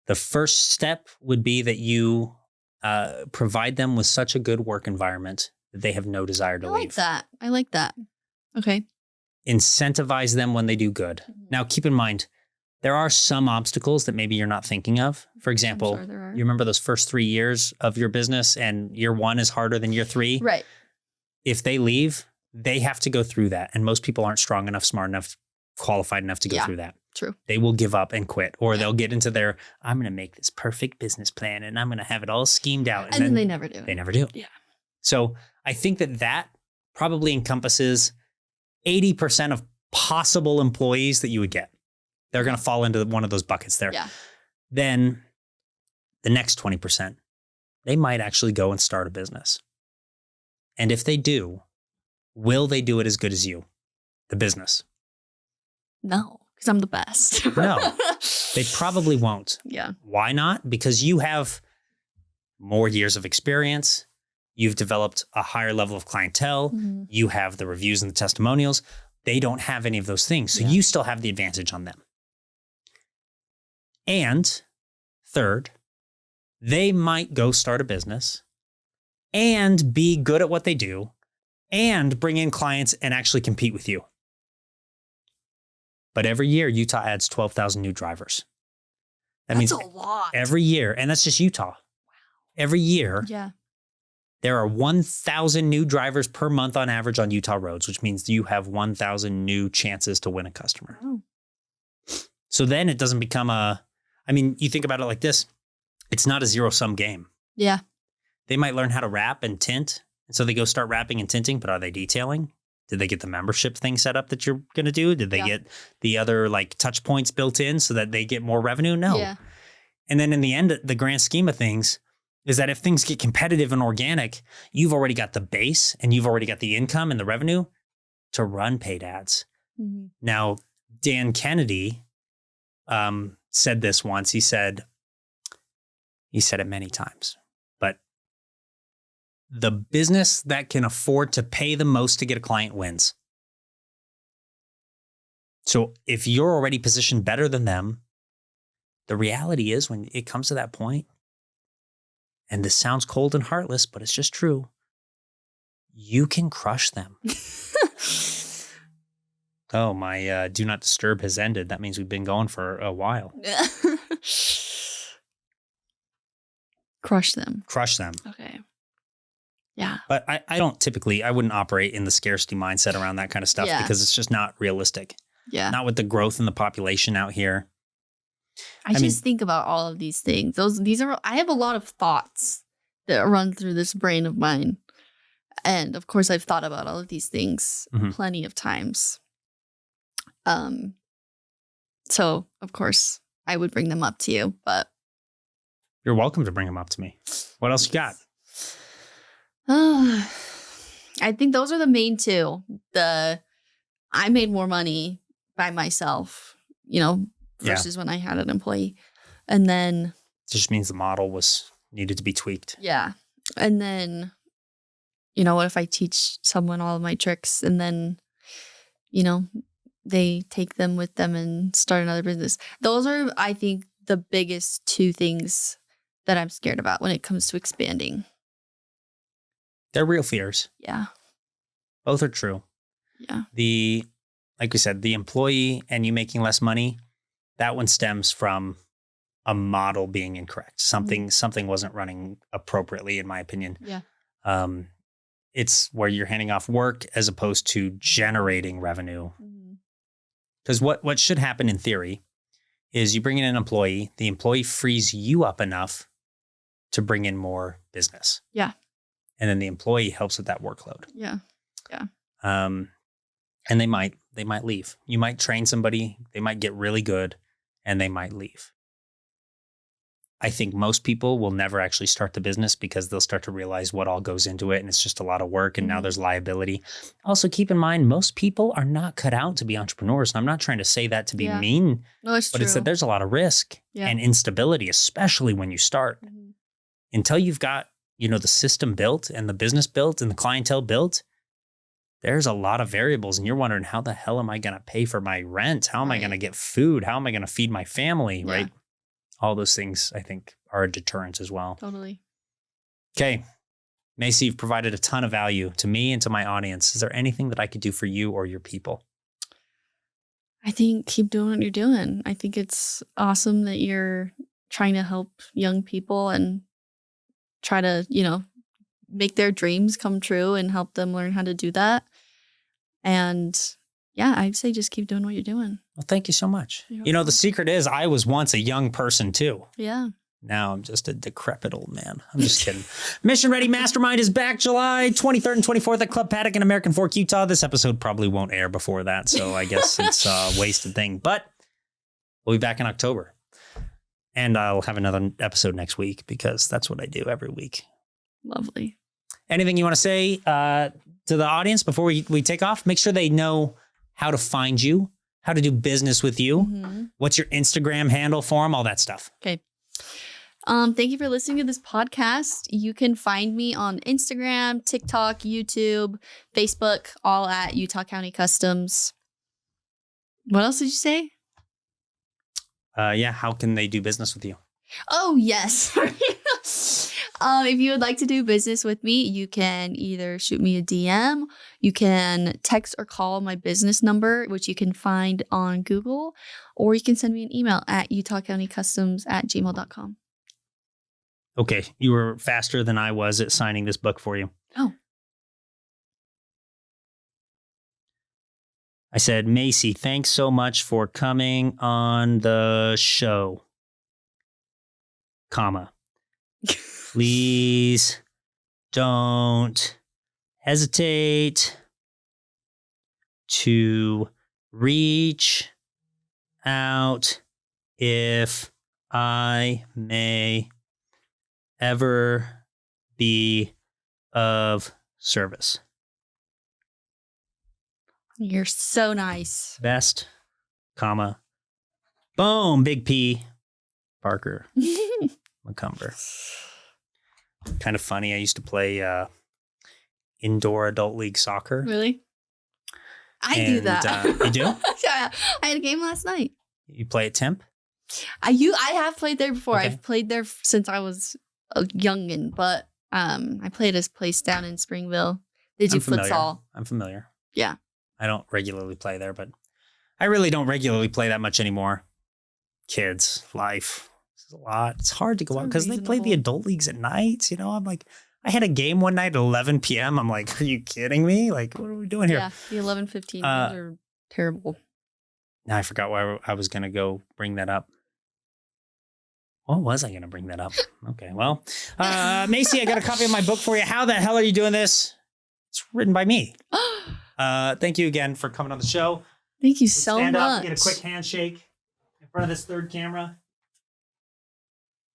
The first step would be that you provide them with such a good work environment that they have no desire to leave.
I like that. Okay.
Incentivize them when they do good. Now, keep in mind, there are some obstacles that maybe you're not thinking of. For example,
I'm sure there are.
you remember those first 3 years of your business and year 1 is harder than year 3?
Right.
If they leave, they have to go through that. And most people aren't strong enough, smart enough, qualified enough to go through that.
True.
They will give up and quit, or they'll get into their, I'm going to make this perfect business plan and I'm going to have it all schemed out.
And then they never do.
They never do.
Yeah.
So I think that probably encompasses 80% of possible employees that you would get. They're going to fall into one of those buckets there.
Yeah.
Then the next 20%, they might actually go and start a business. And if they do, will they do it as good as you, the business?
No, because I'm the best.
No, they probably won't.
Yeah.
Why not? Because you have more years of experience. You've developed a higher level of clientele. You have the reviews and the testimonials. They don't have any of those things. So you still have the advantage on them. And third, they might go start a business and be good at what they do and bring in clients and actually compete with you. But every year, Utah adds 12,000 new drivers. That means
a lot.
Every year, and that's just Utah. Wow. Every year, there are 1,000 new drivers per month on average on Utah roads, which means you have 1,000 new chances to win a customer.
Oh.
So then it doesn't become you think about it like this. It's not a zero-sum game.
Yeah.
They might learn how to wrap and tint. And so they go start wrapping and tinting, but are they detailing? Did they get the membership thing set up that you're going to do? Did they get the other touch points built in so that they get more revenue? No.
Yeah.
And then in the end, the grand scheme of things is that if things get competitive and organic, you've already got the base and you've already got the income and the revenue to run paid ads. Now, Dan Kennedy said this once. He said it many times, but the business that can afford to pay the most to get a client wins. So if you're already positioned better than them, the reality is when it comes to that point, and this sounds cold and heartless, but it's just true, you can crush them. Oh, my do not disturb has ended. That means we've been going for a while.
Crush them.
Crush them.
Okay. Yeah.
But I wouldn't operate in the scarcity mindset around that kind of stuff because it's just not realistic.
Yeah.
Not with the growth in the population out here.
I just think about all of these things. I have a lot of thoughts that run through this brain of mine. And of course, I've thought about all of these things plenty of times. So of course, I would bring them up to you, but
You're welcome to bring them up to me. What else you got?
I think those are the main two. I made more money by myself, versus when I had an employee. And then
It just means the model needed to be tweaked.
yeah. And then, what if I teach someone all of my tricks and then, they take them with them and start another business? Those are, I think, the biggest two things that I'm scared about when it comes to expanding.
They're real fears.
Yeah.
Both are true.
Yeah.
Like we said, the employee and you making less money, that one stems from a model being incorrect. Something wasn't running appropriately, in my opinion.
Yeah.
It's where you're handing off work as opposed to generating revenue. Because what should happen in theory is you bring in an employee, the employee frees you up enough to bring in more business.
Yeah.
And then the employee helps with that workload.
Yeah. Yeah.
And they might leave. You might train somebody, they might get really good, and they might leave. I think most people will never actually start the business because they'll start to realize what all goes into it, and it's just a lot of work, and now there's liability. Also, keep in mind, most people are not cut out to be entrepreneurs. And I'm not trying to say that to be mean,
no, it's
but
true.
it's that there's a lot of risk and instability, especially when you start. Until you've got, the system built and the business built and the clientele built, there's a lot of variables, and you're wondering, how the hell am I going to pay for my rent? How am I going to get food? How am I going to feed my family?
Yeah.
Right? All those things, I think, are a deterrent as well.
Totally.
Okay. Macy, you've provided a ton of value to me and to my audience. Is there anything that I could do for you or your people?
I think keep doing what you're doing. I think it's awesome that you're trying to help young people and try to, make their dreams come true and help them learn how to do that. And yeah, I'd say just keep doing what you're doing.
Well, thank you so much. The secret is I was once a young person too.
Yeah.
Now I'm just a decrepit old man. I'm just kidding. Mission Ready Mastermind is back July 23rd and 24th at Club Paddock in American Fork, Utah. This episode probably won't air before that, so I guess it's a wasted thing. But we'll be back in October. And I'll have another episode next week because that's what I do every week.
Lovely.
Anything you want to say to the audience before we take off? Make sure they know how to find you, how to do business with you. What's your Instagram handle for them, all that stuff.
Okay. Thank you for listening to this podcast. You can find me on Instagram, TikTok, YouTube, Facebook, all at Utah County Customs. What else did you say?
How can they do business with you?
Oh, yes. If you would like to do business with me, you can either shoot me a DM, you can text or call my business number, which you can find on Google, or you can send me an email at utahcountycustoms@gmail.com.
Okay, you were faster than I was at signing this book for you.
Oh.
I said, Macy, thanks so much for coming on the show, comma. Please don't hesitate to reach out if I may ever be of service.
You're so nice.
Best, comma, boom, big P, Parker, McCumber. Kind of funny. I used to play indoor adult league soccer.
Really? I do that.
You do?
Yeah, I had a game last night.
You play at Temp?
I have played there before.
Okay.
I've played there since I was a youngin', but I played at a place down in Springville. They do futsal.
I'm familiar.
Yeah.
I don't regularly play there, but I really don't regularly play that much anymore. Kids, life. It's a lot. It's hard to go out because they play the adult leagues at night. I'm like, I had a game one night at 11 p.m. I'm like, are you kidding me? Like, what are we doing here?
Yeah, the 11:15 games are terrible.
Now I forgot why I was going to go bring that up. What was I going to bring that up? Okay, well, Macy, I got a copy of my book for you. How the hell are you doing this? It's written by me. Thank you again for coming on the show.
Thank you so much.
Stand up, get a quick handshake. in front of this third camera.